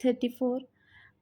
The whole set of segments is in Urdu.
34।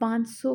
500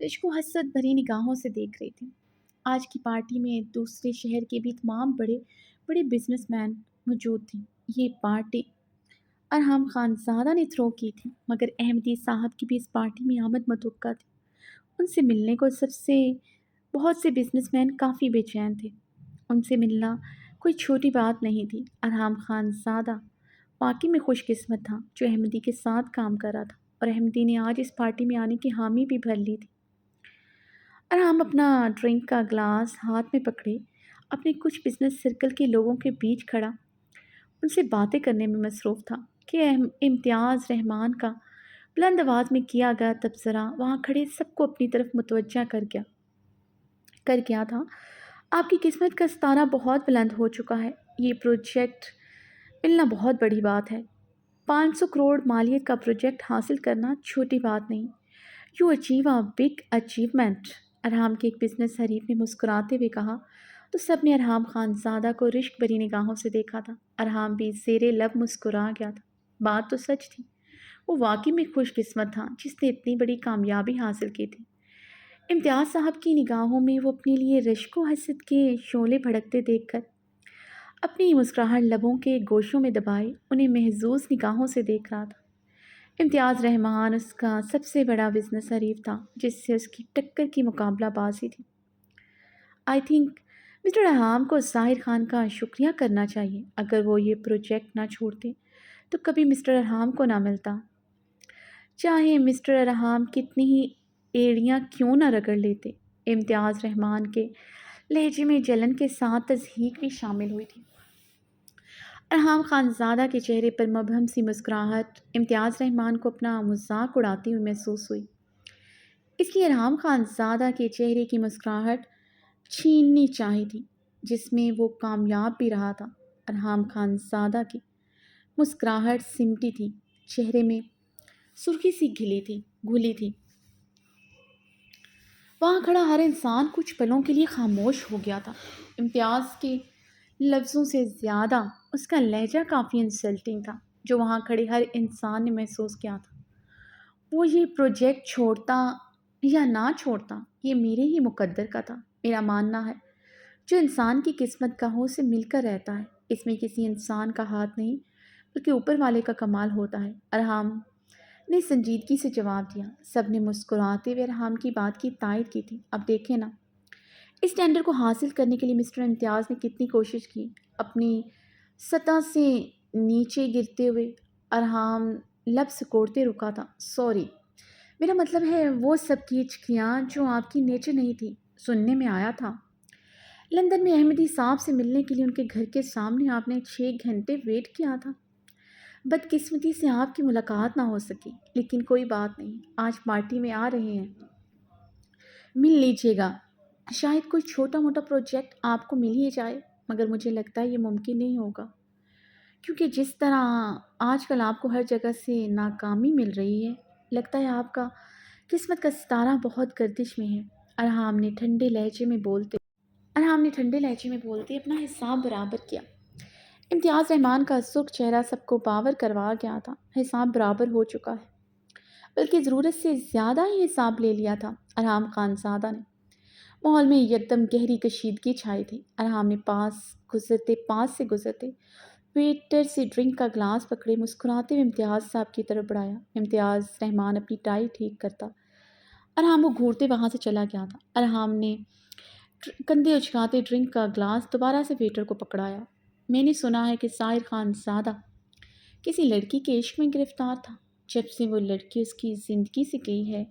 رشک و حسد بھری نگاہوں سے دیکھ رہی تھی۔ آج کی پارٹی میں دوسرے شہر کے بھی تمام بڑے بڑے بزنس مین موجود تھے۔ یہ پارٹی ارحم خان زادہ نے تھرو کی تھی، مگر احمدی صاحب کی بھی اس پارٹی میں آمد متوقع تھی۔ ان سے ملنے کو بہت سے بزنس مین کافی بے چین تھے۔ ان سے ملنا کوئی چھوٹی بات نہیں تھی۔ ارحم خان زادہ واقعی میں خوش قسمت تھا جو احمدی کے ساتھ کام کر رہا تھا، اور احمدی نے آج اس پارٹی میں آنے کی حامی بھی بھر لی تھی۔ ارحم اپنا ڈرنک کا گلاس ہاتھ میں پکڑے اپنے کچھ بزنس سرکل کے لوگوں کے بیچ کھڑا ان سے باتیں کرنے میں مصروف تھا کہ امتیاز رحمان کا بلند آواز میں کیا گیا تبصرہ وہاں کھڑے سب کو اپنی طرف متوجہ کر گیا تھا۔ آپ کی قسمت کا ستارہ بہت بلند ہو چکا ہے۔ یہ پروجیکٹ ملنا بہت بڑی بات ہے۔ 500 کروڑ مالیت کا پروجیکٹ حاصل کرنا چھوٹی بات نہیں۔ You achieve a big achievement, Arham کے ایک بزنس حریف نے مسکراتے ہوئے کہا تو سب نے ارحم خان زادہ کو رشک بھری نگاہوں سے دیکھا تھا۔ ارحم بھی زیر لب مسکرا گیا تھا۔ بات تو سچ تھی، وہ واقعی میں خوش قسمت تھا جس نے اتنی بڑی کامیابی حاصل کی تھی۔ امتیاز صاحب کی نگاہوں میں وہ اپنے لیے رشک و حسد کے شعلے بھڑکتے دیکھ کر اپنی مسکراہٹ لبوں کے گوشوں میں دبائے انہیں محظوظ نگاہوں سے دیکھ رہا تھا۔ امتیاز رحمان اس کا سب سے بڑا بزنس حریف تھا جس سے اس کی ٹکر کی مقابلہ بازی تھی۔ آئی تھنک مسٹر ارحم کو ظاہر خان کا شکریہ کرنا چاہیے۔ اگر وہ یہ پروجیکٹ نہ چھوڑتے تو کبھی مسٹر ارحم کو نہ ملتا، چاہے مسٹر ارحم کتنی ہی ایڑیاں کیوں نہ رگڑ لیتے۔ امتیاز رحمان کے لہجے میں جلن کے ساتھ تضحیک بھی شامل ہوئی تھی۔ ارحم خان زادہ کے چہرے پر مبہم سی مسکراہٹ امتیاز رحمان کو اپنا مذاق اڑاتی ہوئی محسوس ہوئی، اس لیے ارحم خان زادہ کے چہرے کی مسکراہٹ چھیننی چاہی تھی جس میں وہ کامیاب بھی رہا تھا۔ ارحم خان زادہ کی مسکراہٹ سمٹی تھی، چہرے میں سرخی سی گھلی تھی۔ وہاں کھڑا ہر انسان کچھ پلوں کے لیے خاموش ہو گیا تھا۔ امتیاز کے لفظوں سے زیادہ اس کا لہجہ کافی انسلٹنگ تھا جو وہاں کھڑے ہر انسان نے محسوس کیا تھا۔ وہ یہ پروجیکٹ چھوڑتا یا نہ چھوڑتا یہ میرے ہی مقدر کا تھا۔ میرا ماننا ہے جو انسان کی قسمت کا ہو اسے مل کر رہتا ہے، اس میں کسی انسان کا ہاتھ نہیں بلکہ اوپر والے کا کمال ہوتا ہے۔ ارحم نے سنجیدگی سے جواب دیا۔ سب نے مسکراتے ہوئے ارحم کی بات کی تائید کی تھی۔ اب دیکھیں نا، اس ٹینڈر کو حاصل کرنے کے لیے مسٹر امتیاز نے کتنی کوشش کی۔ اپنی سطح سے نیچے گرتے ہوئے ارحم لب سکوڑتے رکا تھا۔ سوری، میرا مطلب ہے وہ سب کیچکیاں جو آپ کی نیچر نہیں تھی۔ سننے میں آیا تھا لندن میں احمدی صاحب سے ملنے کے لیے ان کے گھر کے سامنے آپ نے 6 گھنٹے ویٹ کیا تھا۔ بدقسمتی سے آپ کی ملاقات نہ ہو سکی، لیکن کوئی بات نہیں، آج پارٹی میں آ رہے ہیں، مل لیجیے گا۔ شاید کوئی چھوٹا موٹا پروجیکٹ آپ کو مل ہی جائے، مگر مجھے لگتا ہے یہ ممکن نہیں ہوگا، کیونکہ جس طرح آج کل آپ کو ہر جگہ سے ناکامی مل رہی ہے، لگتا ہے آپ کا قسمت کا ستارہ بہت گردش میں ہے۔ ارحم نے ٹھنڈے لہجے میں بولتے اپنا حساب برابر کیا۔ امتیاز رحمان کا سرخ چہرہ سب کو باور کروا گیا تھا۔ حساب برابر ہو چکا ہے، بلکہ ضرورت سے زیادہ ہی حساب لے لیا تھا ارحم خان زادہ نے۔ ماحول میں یکدم گہری کشیدگی چھائی تھی۔ ارحم نے پاس سے گزرتے ویٹر سے ڈرنک کا گلاس پکڑے مسکراتے ہوئے امتیاز صاحب کی طرف بڑھایا۔ امتیاز رحمان اپنی ٹائی ٹھیک کرتا ارحم کو گھورتے وہاں سے چلا گیا تھا۔ ارحم نے کندھے اچکاتے ڈرنک کا گلاس دوبارہ سے ویٹر کو پکڑایا۔ میں نے سنا ہے کہ ظاہر خان زادہ کسی لڑکی کے عشق میں گرفتار تھا۔ جب سے وہ لڑکی اس کی زندگی سے گئی ہے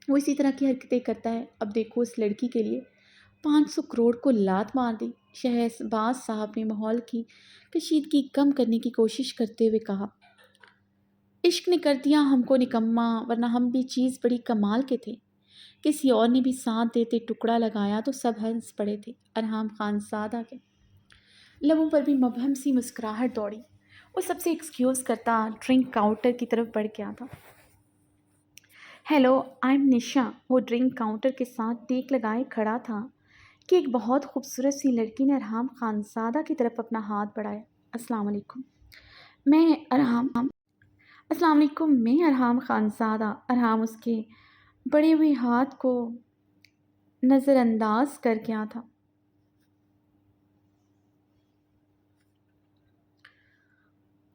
وہ اسی طرح کی حرکتیں کرتا ہے۔ اب دیکھو اس لڑکی کے لیے 500 کروڑ کو لات مار دی۔ شہباز صاحب نے ماحول کی کشیدگی کم کرنے کی کوشش کرتے ہوئے کہا، عشق نے کر دیا ہم کو نکما، ورنہ ہم بھی چیز بڑی کمال کے تھے۔ کسی اور نے بھی ساتھ دیتے ٹکڑا لگایا تو سب ہنس پڑے تھے۔ ارحم خان زادہ کے لبوں پر بھی مبہم سی مسکراہٹ دوڑی۔ وہ سب سے ایکسکیوز کرتا ڈرنک کاؤنٹر کی طرف بڑھ گیا تھا۔ ہیلو، آئی ایم نشا۔ وہ ڈرنک کاؤنٹر کے ساتھ ٹیک لگائے کھڑا تھا کہ ایک بہت خوبصورت سی لڑکی نے ارحم خان زادہ کی طرف اپنا ہاتھ بڑھایا۔ السلام علیکم، میں ارحم خان زادہ۔ ارحم اس کے بڑے ہوئے ہاتھ کو نظر انداز کر گیا تھا۔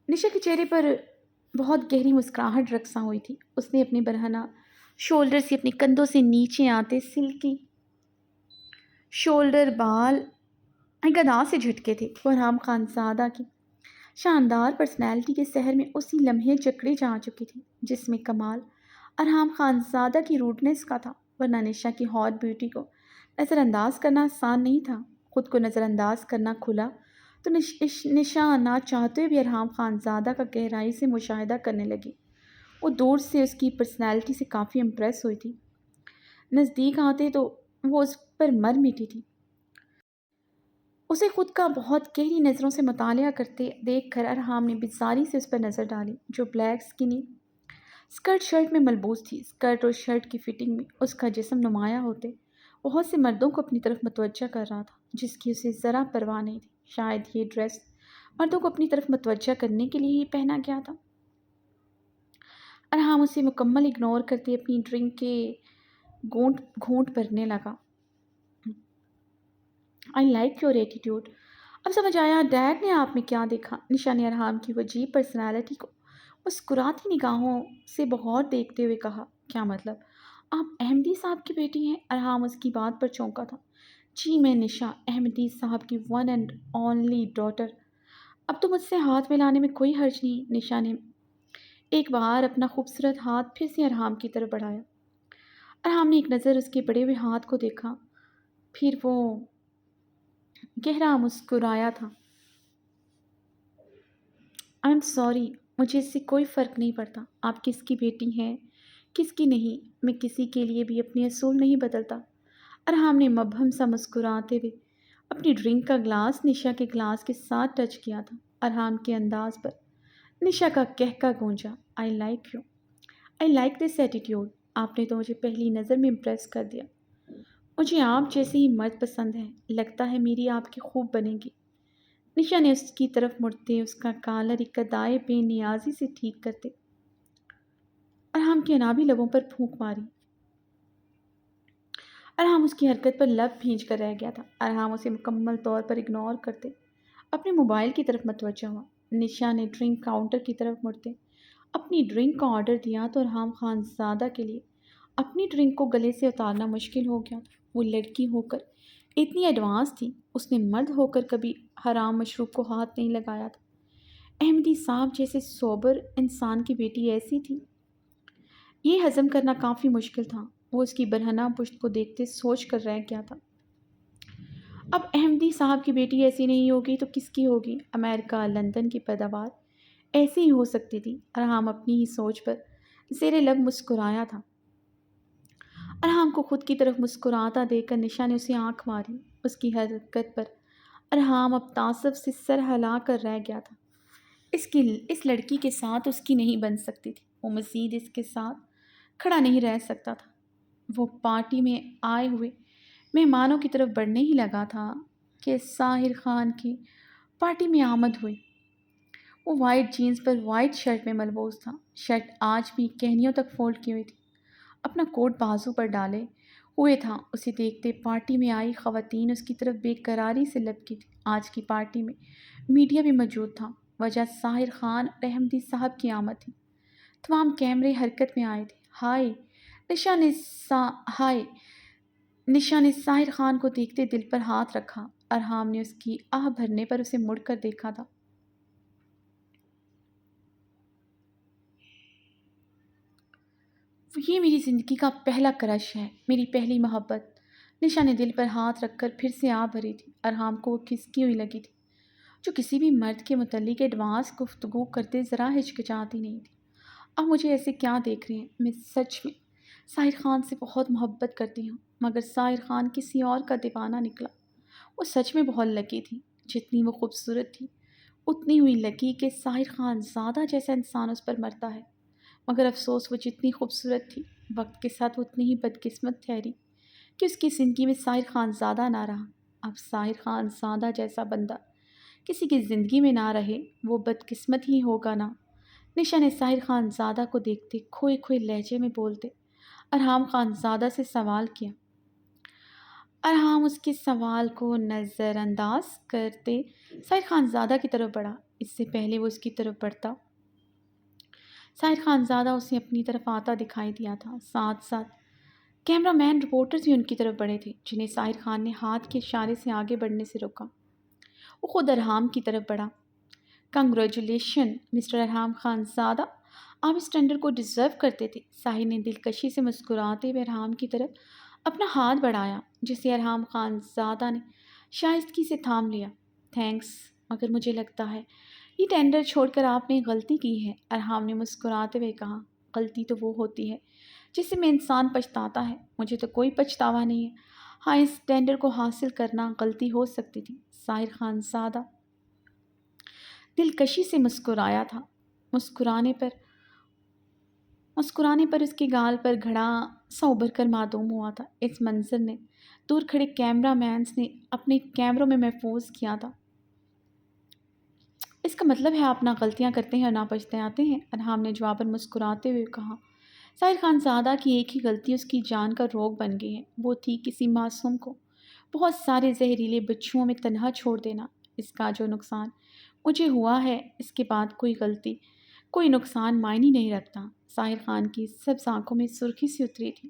نشا کے چہرے پر بہت گہری مسکراہٹ رقصاں ہوئی تھی۔ اس نے اپنے برہنہ شولڈر سے اپنے کندھوں سے نیچے آتے سلکی شولڈر بال گدا سے جھٹکے تھے۔ فرحان خانزادہ کی شاندار پرسنالٹی کے سحر میں اسی لمحے جکڑے جا چکی تھی، جس میں کمال ارحام خانزادہ کی روڈنس کا تھا، ورنہ نشا کی ہاٹ بیوٹی کو نظر انداز کرنا آسان نہیں تھا۔ خود کو نظر انداز کرنا کھلا تو نشا نہ چاہتے ہوئے بھی ارحام خانزادہ کا گہرائی سے مشاہدہ کرنے لگی۔ وہ دور سے اس کی پرسنالٹی سے کافی امپریس ہوئی تھی، نزدیک آتے تو وہ اس پر مر مٹی تھی۔ اسے خود کا بہت گہری نظروں سے مطالعہ کرتے دیکھ کر ارحام نے بیزاری سے اس پر نظر ڈالی، جو بلیک سکنی اسکرٹ شرٹ میں ملبوس تھی۔ اسکرٹ اور شرٹ کی فٹنگ میں اس کا جسم نمایاں ہوتے بہت سے مردوں کو اپنی طرف متوجہ کر رہا تھا، جس کی اسے ذرا پرواہ نہیں تھی۔ شاید یہ ڈریس مردوں کو اپنی طرف متوجہ کرنے کے لیے ہی پہنا گیا تھا۔ ارحام اسے مکمل اگنور کرتے اپنی ڈرنک کے گھونٹ بھرنے لگا۔ I like your attitude۔ اب سمجھ آیا ڈیڈ نے آپ میں کیا دیکھا۔ نشا نے ارحام کی وجیح پرسنالٹی کو مسکراتی نگاہوں سے بغور دیکھتے ہوئے کہا، کیا مطلب؟ آپ احمدی صاحب کی بیٹی ہیں؟ ارحام اس کی بات پر چونکا تھا۔ جی، میں نشا، احمدی صاحب کی ون اینڈ اونلی ڈاٹر۔ اب تو مجھ سے ہاتھ ملانے میں کوئی حرج نہیں۔ نشا نے ایک بار اپنا خوبصورت ہاتھ پھر سے ارحام کی طرف بڑھایا۔ ارحام نے ایک نظر اس کے بڑے ہوئے ہاتھ کو دیکھا، پھر وہ گہرا مسکرایا تھا۔ آئی ایم سوری، مجھے اس سے کوئی فرق نہیں پڑتا آپ کس کی بیٹی ہیں کس کی نہیں، میں کسی کے لیے بھی اپنے اصول نہیں بدلتا۔ ارحام نے مبہم سا مسکراتے ہوئے اپنی ڈرنک کا گلاس نشا کے گلاس کے ساتھ ٹچ کیا تھا۔ ارحام کے انداز پر نشا کا کہکا گونجا، I like you, I like this attitude. آپ نے تو مجھے پہلی نظر میں امپریس کر دیا۔ مجھے آپ جیسے ہی مرد پسند ہے، لگتا ہے میری آپ کی خوب بنے گی۔ نشا نے اس کی طرف مڑتے اس کا کالر ایک ادائے بے نیازی سے ٹھیک کرتے ارحام کے انابی لبوں پر پھونک ماری۔ ارحام اس کی حرکت پر لب بھینچ کر رہ گیا تھا۔ ارحام اسے مکمل طور پر اگنور کرتے اپنے موبائل کی طرف متوجہ ہوا۔ نشا نے ڈرنک کاؤنٹر کی طرف مڑتے اپنی ڈرنک کا آرڈر دیا تو ارحام خانزادہ کے لیے اپنی ڈرنک کو گلے سے اتارنا مشکل ہو گیا تھا۔ وہ لڑکی ہو کر اتنی ایڈوانس تھی، اس نے مرد ہو کر کبھی حرام مشروب کو ہاتھ نہیں لگایا تھا۔ احمدی صاحب جیسے سوبر انسان کی بیٹی ایسی تھی، یہ ہضم کرنا کافی مشکل تھا۔ وہ اس کی برہنہ پشت کو دیکھتے سوچ کر رہ گیا تھا، اب احمدی صاحب کی بیٹی ایسی نہیں ہوگی تو کس کی ہوگی؟ امریکہ لندن کی پیداوار ایسی ہی ہو سکتی تھی۔ ارحام اپنی ہی سوچ پر زیر لب مسکرایا تھا۔ ارحام کو خود کی طرف مسکراتا دیکھ کر نشا نے اسے آنکھ ماری۔ اس کی حرکت پر ارحام اب تعصب سے سر ہلا کر رہ گیا تھا۔ اس لڑکی کے ساتھ اس کی نہیں بن سکتی تھی۔ وہ مزید اس کے ساتھ کھڑا نہیں رہ سکتا تھا۔ وہ پارٹی میں آئے ہوئے مہمانوں کی طرف بڑھنے ہی لگا تھا کہ ساحر خان کی پارٹی میں آمد ہوئی۔ وہ وائٹ جینز پر وائٹ شرٹ میں ملبوس تھا۔ شرٹ آج بھی کہنیوں تک فولڈ کی ہوئی تھی، اپنا کوٹ بازو پر ڈالے ہوئے تھا۔ اسے دیکھتے پارٹی میں آئی خواتین اس کی طرف بے قراری سے لپکی تھی۔ آج کی پارٹی میں میڈیا بھی موجود تھا، وجہ ساحر خان اور احمدی صاحب کی آمد تھی۔ تمام کیمرے حرکت میں آئے تھے۔ ہائے نشا نے ساحر خان کو دیکھتے دل پر ہاتھ رکھا۔ ارحام نے اس کی آہ بھرنے پر اسے مڑ کر دیکھا تھا۔ یہ میری زندگی کا پہلا کرش ہے، میری پہلی محبت۔ نشا نے دل پر ہاتھ رکھ کر پھر سے آہ بھری تھی۔ ارحام کو وہ کھسکی ہوئی لگی تھی، جو کسی بھی مرد کے متعلق ایڈوانس گفتگو کرتے ذرا ہچکچاتی نہیں تھی۔ اب مجھے ایسے کیا دیکھ رہے ہیں؟ میں سچ میں ساحر خان سے بہت محبت کرتی ہوں، مگر ساحر خان کسی اور کا دیوانہ نکلا۔ وہ سچ میں بہت لکی تھی، جتنی وہ خوبصورت تھی اتنی ہوئی لکی کہ ساحر خان زیادہ جیسا انسان اس پر مرتا ہے، مگر افسوس وہ جتنی خوبصورت تھی وقت کے ساتھ اتنی ہی بدقسمت ٹھہری کہ اس کی زندگی میں ساحر خان زادہ نہ رہا۔ اب ساحر خان زادہ جیسا بندہ کسی کی زندگی میں نہ رہے، وہ بدقسمت ہی ہوگا نا۔ نشا نے ساحر خان زادہ کو دیکھتے کھوئے کھوئے لہجے میں بولتے ارحام خانزادہ سے سوال کیا۔ ارحام اس کے سوال کو نظر انداز کرتے ساحر خانزادہ کی طرف بڑھا۔ اس سے پہلے وہ اس کی طرف بڑھتا، ساحر خانزادہ اسے اپنی طرف آتا دکھائی دیا تھا۔ ساتھ ساتھ کیمرہ مین رپورٹرز بھی ان کی طرف بڑھے تھے، جنہیں ساحر خان نے ہاتھ کے اشارے سے آگے بڑھنے سے روکا۔ وہ خود ارحام کی طرف بڑھا۔ کنگریچولیشن مسٹر ارحام خانزادہ، آپ اس ٹینڈر کو ڈیزرو کرتے تھے۔ ساحر نے دلکشی سے مسکراتے ہوئے ارحام کی طرف اپنا ہاتھ بڑھایا، جسے ارحام خانزادہ نے شائستگی سے تھام لیا۔ تھینکس، مگر مجھے لگتا ہے یہ ٹینڈر چھوڑ کر آپ نے غلطی کی ہے، ارحام نے مسکراتے ہوئے کہا۔ غلطی تو وہ ہوتی ہے جس میں انسان پچھتاتا ہے، مجھے تو کوئی پچھتاوا نہیں ہے۔ ہاں، اس ٹینڈر کو حاصل کرنا غلطی ہو سکتی تھی۔ ساحر خانزادہ دلکشی سے مسکرایا تھا۔ مسکرانے پر اس کے گال پر گھڑا سا ابھر کر معدوم ہوا تھا۔ اس منظر نے دور کھڑے کیمرہ مینز نے اپنے کیمروں میں محفوظ کیا تھا۔ اس کا مطلب ہے آپ نہ غلطیاں کرتے ہیں اور نہ پچھتاتے ہیں، ارحام نے جواباً مسکراتے ہوئے کہا۔ ساحر خانزادہ کی ایک ہی غلطی اس کی جان کا روگ بن گئی ہے، وہ تھی کسی معصوم کو بہت سارے زہریلے بچھوؤں میں تنہا چھوڑ دینا۔ اس کا جو نقصان مجھے ہوا ہے، اس کے بعد کوئی غلطی، کوئی نقصان معنی نہیں رکھتا۔ ساحر خان کی سبز آنکھوں میں سرخی سی اتری تھی۔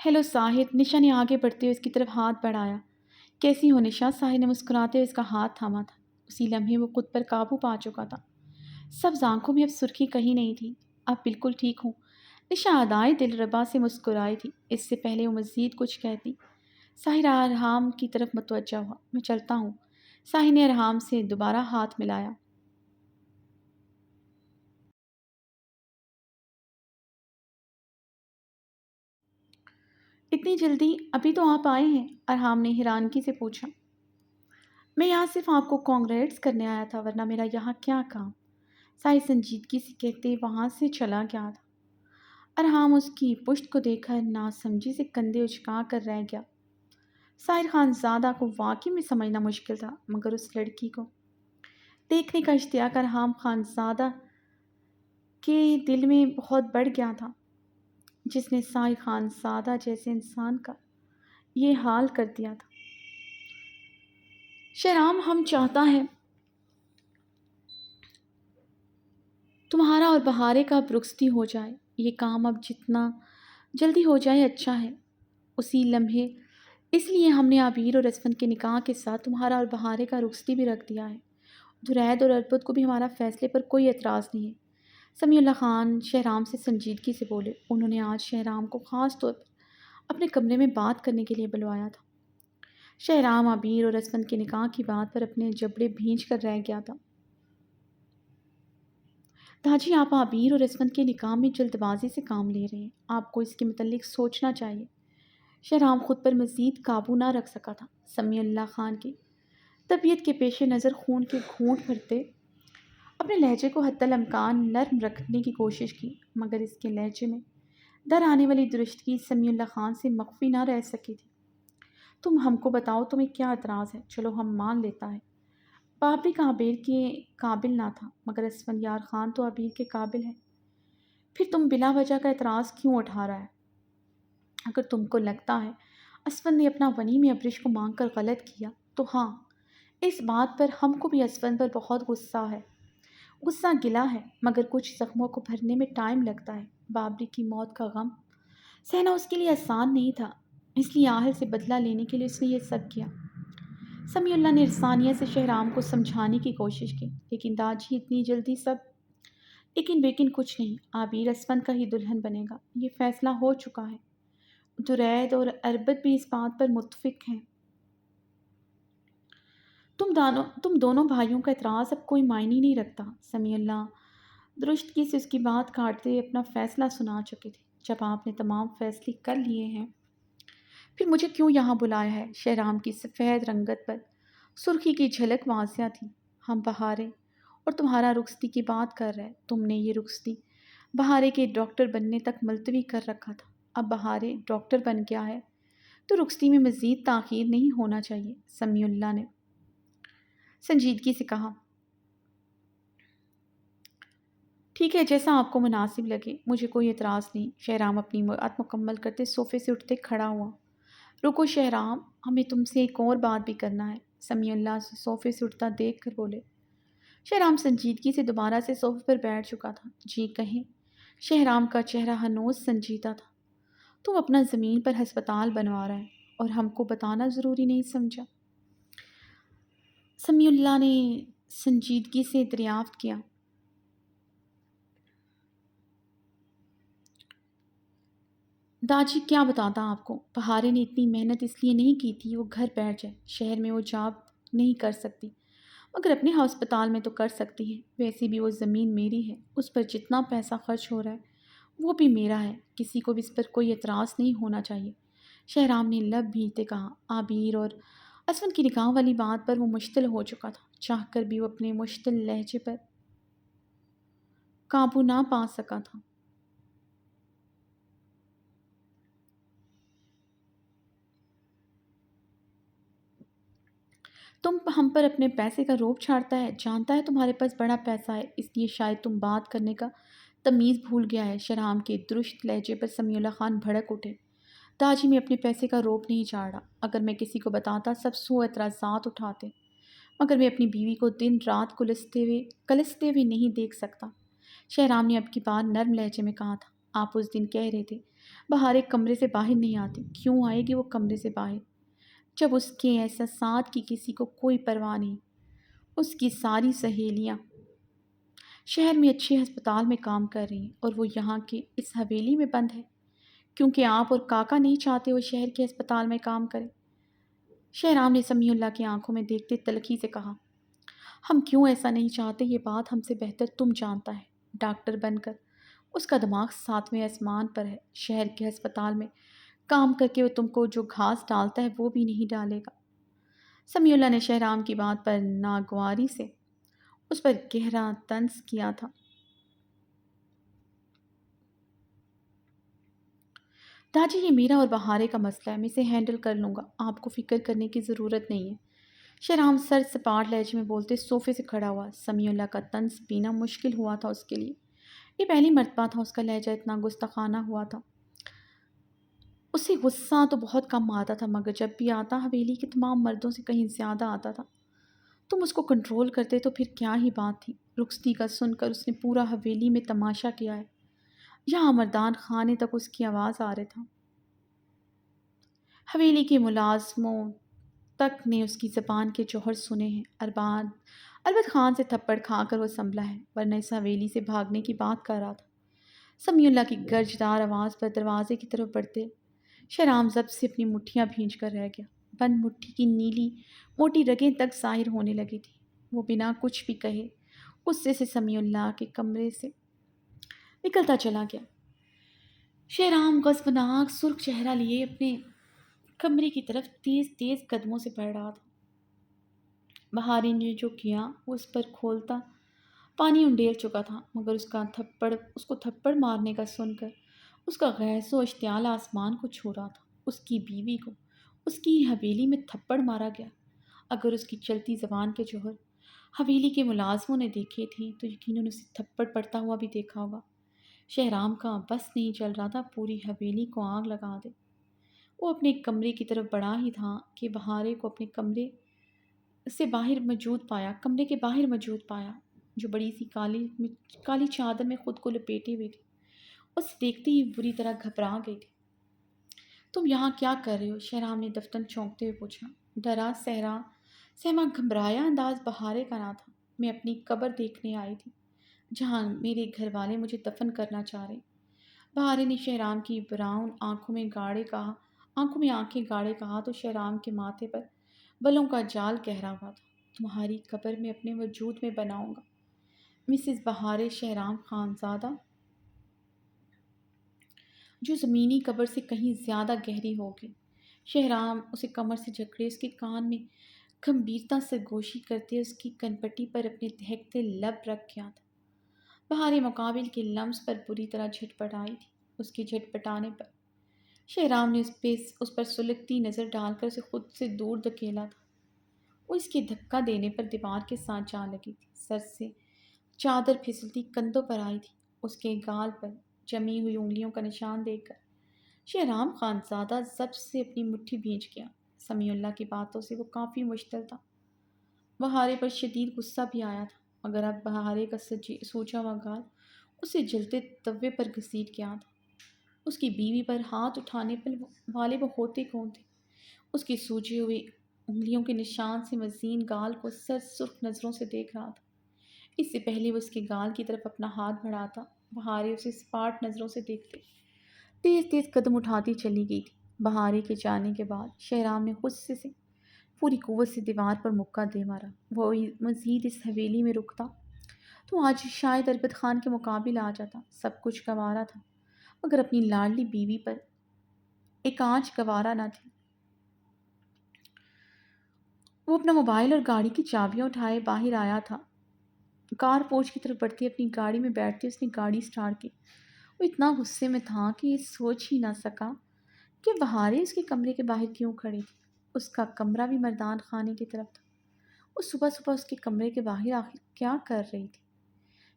ہیلو ساحر، نشا نے آگے بڑھتے ہوئے اس کی طرف ہاتھ بڑھایا۔ کیسی ہو نشا؟ ساحر نے مسکراتے ہوئے اس کا ہاتھ تھاما تھا۔ اسی لمحے وہ خود پر قابو پا چکا تھا۔ سبز آنکھوں میں اب سرخی کہیں نہیں تھی۔ اب بالکل ٹھیک ہوں، نشا ادائے دل ربا سے مسکرائی تھی۔ اس سے پہلے وہ مزید کچھ کہتی، ساحر ارحام کی طرف متوجہ ہوا۔ میں چلتا ہوں۔ ساحر نے ارحام سے دوبارہ ہاتھ ملایا۔ اتنی جلدی؟ ابھی تو آپ آئے ہیں؟ ارحام نے حیرانگی سے پوچھا۔ میں یہاں صرف آپ کو کانگریٹس کرنے آیا تھا، ورنہ میرا یہاں کیا کام؟ ساحر سنجیدگی سے کہتے وہاں سے چلا گیا تھا۔ ارحام اس کی پشت کو دیکھ کر ناسمجھی سے کندھے اچکا کر رہ گیا۔ ساحر خانزادہ کو واقعی میں سمجھنا مشکل تھا، مگر اس لڑکی کو دیکھنے کا اشتیاق ارحام خانزادہ کے دل میں بہت بڑھ گیا تھا، جس نے ساحر خانزادہ جیسے انسان کا یہ حال کر دیا تھا۔ شہرام، ہم چاہتا ہے تمہارا اور بہارے کا اب رخصتی ہو جائے۔ یہ کام اب جتنا جلدی ہو جائے اچھا ہے۔ اسی لمحے اس لیے ہم نے عبیر اور اسفند کے نکاح کے ساتھ تمہارا اور بہارے کا رخصتی بھی رکھ دیا ہے۔ درید اور اربد کو بھی ہمارا فیصلے پر کوئی اعتراض نہیں ہے۔ سمیع اللہ خان شہرام سے سنجیدگی سے بولے۔ انہوں نے آج شہرام کو خاص طور پر اپنے کمرے میں بات کرنے کے لیے بلوایا تھا۔ شہرام عبیر اور اسفند کے نکاح کی بات پر اپنے جبڑے بھینچ کر رہ گیا تھا۔ داجی، آپ عبیر اور اسفند کے نکاح میں جلد بازی سے کام لے رہے ہیں، آپ کو اس کے متعلق سوچنا چاہیے۔ شہرام خود پر مزید قابو نہ رکھ سکا تھا۔ سمیع اللہ خان کی طبیعت کے پیش نظر خون کے گھونٹ بھرتے اپنے لہجے کو حتی الامکان نرم رکھنے کی کوشش کی، مگر اس کے لہجے میں در آنے والی درستگی سمیع اللہ خان سے مخفی نہ رہ سکی تھی۔ تم ہم کو بتاؤ، تمہیں کیا اعتراض ہے؟ چلو ہم مان لیتا ہے بابری کا عبیر کے قابل نہ تھا، مگر اسفند یار خان تو عبیر کے قابل ہے۔ پھر تم بلا وجہ کا اعتراض کیوں اٹھا رہا ہے؟ اگر تم کو لگتا ہے اسفند نے اپنا ونیم ابرش کو مانگ کر غلط کیا تو ہاں، اس بات پر ہم کو بھی اسفند پر بہت غصہ ہے، غصہ گلا ہے، مگر کچھ زخموں کو بھرنے میں ٹائم لگتا ہے۔ بابری کی موت کا غم سہنا اس کے لیے آسان نہیں تھا، اس لیے آہل سے بدلہ لینے کے لیے اس نے یہ سب کیا۔ سمیع اللہ نے ارسانیہ سے شہرام کو سمجھانے کی کوشش کی، لیکن داجی اتنی جلدی سب لیکن کچھ نہیں، عبیر اسفند کا ہی دلہن بنے گا، یہ فیصلہ ہو چکا ہے۔ درید اور اربد بھی اس بات پر متفق ہیں۔ تم دونوں بھائیوں کا اعتراض اب کوئی معنی نہیں رکھتا۔ سمیع اللہ درستگی سے اس کی بات کاٹتے ہوئے اپنا فیصلہ سنا چکے تھے۔ جب آپ نے تمام فیصلے کر لیے ہیں، پھر مجھے کیوں یہاں بلایا ہے؟ شہرام کی سفید رنگت پر سرخی کی جھلک واضح تھی۔ ہم بہارے اور تمہارا رخصتی کی بات کر رہے۔ تم نے یہ رخصتی بہارے کے ڈاکٹر بننے تک ملتوی کر رکھا تھا، اب بہارے ڈاکٹر بن گیا ہے تو رخصتی میں مزید تاخیر نہیں ہونا چاہیے، سمیع اللہ نے سنجیدگی سے کہا۔ ٹھیک ہے، جیسا آپ کو مناسب لگے، مجھے کوئی اعتراض نہیں۔ شہرام اپنی بات مکمل کرتے صوفے سے اٹھتے کھڑا ہوا۔ رکو شہرام، ہمیں تم سے ایک اور بات بھی کرنا ہے، سمیع اللہ سے صوفے سے اٹھتا دیکھ کر بولے۔ شہرام سنجیدگی سے دوبارہ سے صوفے پر بیٹھ چکا تھا۔ جی کہیں۔ شہرام کا چہرہ ہنوز سنجیدہ تھا۔ تم اپنا زمین پر ہسپتال بنوا رہا ہے اور ہم کو بتانا ضروری نہیں سمجھا؟ سمیع اللہ نے سنجیدگی سے دریافت کیا۔ داجی کیا بتاتا آپ کو، بہارے نے اتنی محنت اس لیے نہیں کی تھی وہ گھر بیٹھ جائے، شہر میں وہ جاب نہیں کر سکتی، مگر اپنے ہسپتال میں تو کر سکتی ہے۔ ویسے بھی وہ زمین میری ہے، اس پر جتنا پیسہ خرچ ہو رہا ہے وہ بھی میرا ہے، کسی کو بھی اس پر کوئی اعتراض نہیں ہونا چاہیے۔ شہرام نے لب بھیجتے کہا۔ عابیر اور اسود کی نکاح والی بات پر وہ مشتل ہو چکا تھا، چاہ کر بھی وہ اپنے مشتل لہجے پر قابو نہ پا سکا تھا۔ تم ہم پر اپنے پیسے کا روب چھاڑتا ہے، جانتا ہے تمہارے پاس بڑا پیسہ ہے، اس لیے شاید تم بات کرنے کا تمیز بھول گیا ہے۔ شہرام کے درست لہجے پر سمیع اللہ خان بھڑک اٹھے۔ تاجی میں اپنے پیسے کا روب نہیں چاڑا، اگر میں کسی کو بتاتا سب سو اعتراضات اٹھاتے، مگر میں اپنی بیوی کو دن رات کلستے ہوئے نہیں دیکھ سکتا۔ شہرام نے اب کی بار نرم لہجے میں کہا تھا۔ آپ اس دن کہہ رہے تھے باہر ایک کمرے سے باہر نہیں آتی، کیوں آئے گی وہ کمرے سے باہر جب اس کے احساسات کی کسی کو کوئی پرواہ نہیں؟ اس کی ساری سہیلیاں شہر میں اچھے ہسپتال میں کام کر رہی ہیں اور وہ یہاں کے اس حویلی میں بند ہے کیونکہ آپ اور کاکا نہیں چاہتے وہ شہر کے ہسپتال میں کام کرے۔ شہرام نے سمیع اللہ کی آنکھوں میں دیکھتے تلخی سے کہا، ہم کیوں ایسا نہیں چاہتے یہ بات ہم سے بہتر تم جانتا ہے۔ ڈاکٹر بن کر اس کا دماغ ساتویں آسمان پر ہے، شہر کے ہسپتال میں کام کر کے وہ تم کو جو گھاس ڈالتا ہے وہ بھی نہیں ڈالے گا۔ سمیع اللہ نے شہرام کی بات پر ناگواری سے اس پر گہرا طنز کیا تھا۔ داجی یہ میرا اور بہارے کا مسئلہ ہے، میں اسے ہینڈل کر لوں گا، آپ کو فکر کرنے کی ضرورت نہیں ہے۔ شہرام سر سپاٹ لہجے میں بولتے صوفے سے کھڑا ہوا۔ سمیع اللہ کا طنز پینا مشکل ہوا تھا اس کے لیے، یہ پہلی مرتبہ تھا اس کا لہجہ اتنا گستاخانہ ہوا تھا۔ اسے غصہ تو بہت کم آتا تھا، مگر جب بھی آتا حویلی کے تمام مردوں سے کہیں زیادہ آتا تھا۔ تم اس کو کنٹرول کرتے تو پھر کیا ہی بات تھی۔ رخصتی کا سن کر اس نے پورا حویلی میں تماشا کیا ہے، یہاں مردان خانے تک اس کی آواز آ رہا تھا۔ حویلی کے ملازموں تک نے اس کی زبان کے جوہر سنے ہیں۔ البت خان سے تھپڑ کھا کر وہ سنبھلا ہے، ورنہ اس حویلی سے بھاگنے کی بات کر رہا تھا۔ سمیع اللہ کی گرجدار آواز پر دروازے کی طرف بڑھتے شہرام ضبط سے اپنی مٹھیاں بھینچ کر رہ گیا۔ بند مٹھی کی نیلی موٹی رگیں تک ظاہر ہونے لگی تھی۔ وہ بنا کچھ بھی کہے غصے سے سمیع اللہ کے کمرے سے نکلتا چلا گیا۔ شہرام غضبناک سرخ چہرہ لیے اپنے کمرے کی طرف تیز تیز قدموں سے بڑھ رہا تھا۔ بہاری نے جو کیا وہ اس پر کھولتا پانی انڈیل چکا تھا، مگر اس کو تھپڑ مارنے کا سن کر اس کا غیظ و اشتعال آسمان کو چھو رہا تھا۔ اس کی بیوی کو اس کی حویلی میں تھپڑ مارا گیا۔ اگر اس کی چلتی زبان کے جوہر حویلی کے ملازموں نے دیکھے تھے تو یقیناً اسے تھپڑ پڑتا ہوا بھی دیکھا ہوگا۔ شہرام کا بس نہیں چل رہا تھا پوری حویلی کو آگ لگا دے۔ وہ اپنے کمرے کی طرف بڑھا ہی تھا کہ بہارے کو اپنے کمرے کے باہر موجود پایا، جو بڑی سی کالی چادر میں خود کو لپیٹے ہوئے تھی۔ اسے دیکھتے ہی بری طرح گھبرا گئی تھی۔ تم یہاں کیا کر رہے ہو؟ شہرام نے دفتن چونکتے ہوئے پوچھا۔ ڈرا سہما گھبرایا انداز بہارے کا نہ تھا۔ میں اپنی قبر دیکھنے آئی تھی جہاں میرے گھر والے مجھے دفن کرنا چاہ رہے۔ بہارے نے شہرام کی براؤن آنکھوں میں آنکھیں گاڑے کہا تو شہرام کے ماتھے پر بلوں کا جال گہرا ہوا تھا۔ تمہاری قبر میں اپنے وجود میں بناؤں گا، مسز بہارے شہرام خانزادہ، جو زمینی قبر سے کہیں زیادہ گہری ہوگی۔ شہرام اسے کمر سے جکڑے اس کے کان میں گمبھیرتا سے گوشی کرتے اس کی کنپٹی پر اپنے دہکتے لب رکھ گیا تھا۔ بہارے مقابل کے لمس پر بری طرح جھٹپٹ آئی تھی۔ اس کے جھٹپٹانے پر شہرام نے اس پر سلگتی نظر ڈال کر اسے خود سے دور دھکیلا تھا۔ وہ اس کے دھکا دینے پر دیوار کے ساتھ جا لگی تھی، سر سے چادر پھسلتی کندھوں پر آئی تھی۔ اس کے گال پر جمی ہوئی انگلیوں کا نشان دیکھ کر شہرام خان زادہ ضبط سے اپنی مٹھی بھیج گیا۔ سمیع اللہ کی باتوں سے وہ کافی مشتعل تھا۔ بہارے پر شدید غصہ بھی آیا تھا، مگر اب بہارے کا سوجا ہوا گال اسے جلتے توے پر گھسیٹ گیا تھا۔ اس کی بیوی پر ہاتھ اٹھانے پر والے وہ ہوتے کون تھے؟ اس کی سوجی ہوئی انگلیوں کے نشان سے مزین گال کو سرخ نظروں سے دیکھ رہا تھا۔ اس سے پہلے وہ اس کے گال کی طرف اپنا ہاتھ بڑھاتا، بہارے اسے سپاٹ نظروں سے دیکھتے تیز تیز قدم اٹھاتی چلی گئی تھی۔ بہارے کے جانے کے بعد شہرام نے غصے سے پوری قوت سے دیوار پر مکہ دے مارا۔ وہ مزید اس حویلی میں رکتا تو آج شاید اربد خان کے مقابل آ جاتا۔ سب کچھ گوارا تھا، مگر اپنی لاڈلی بیوی پر ایک آنچ گوارا نہ تھی۔ وہ اپنا موبائل اور گاڑی کی چابیاں اٹھائے باہر آیا تھا۔ کار پوچھ کی طرف بڑھتی اپنی گاڑی میں بیٹھتے اس نے گاڑی سٹارٹ کی۔ وہ اتنا غصے میں تھا کہ یہ سوچ ہی نہ سکا کہ بہارے اس کے کمرے کے باہر کیوں کھڑی تھی۔ اس کا کمرہ بھی مردان خانے کی طرف تھا۔ وہ صبح صبح اس کے کمرے کے باہر آخر کیا کر رہی تھی؟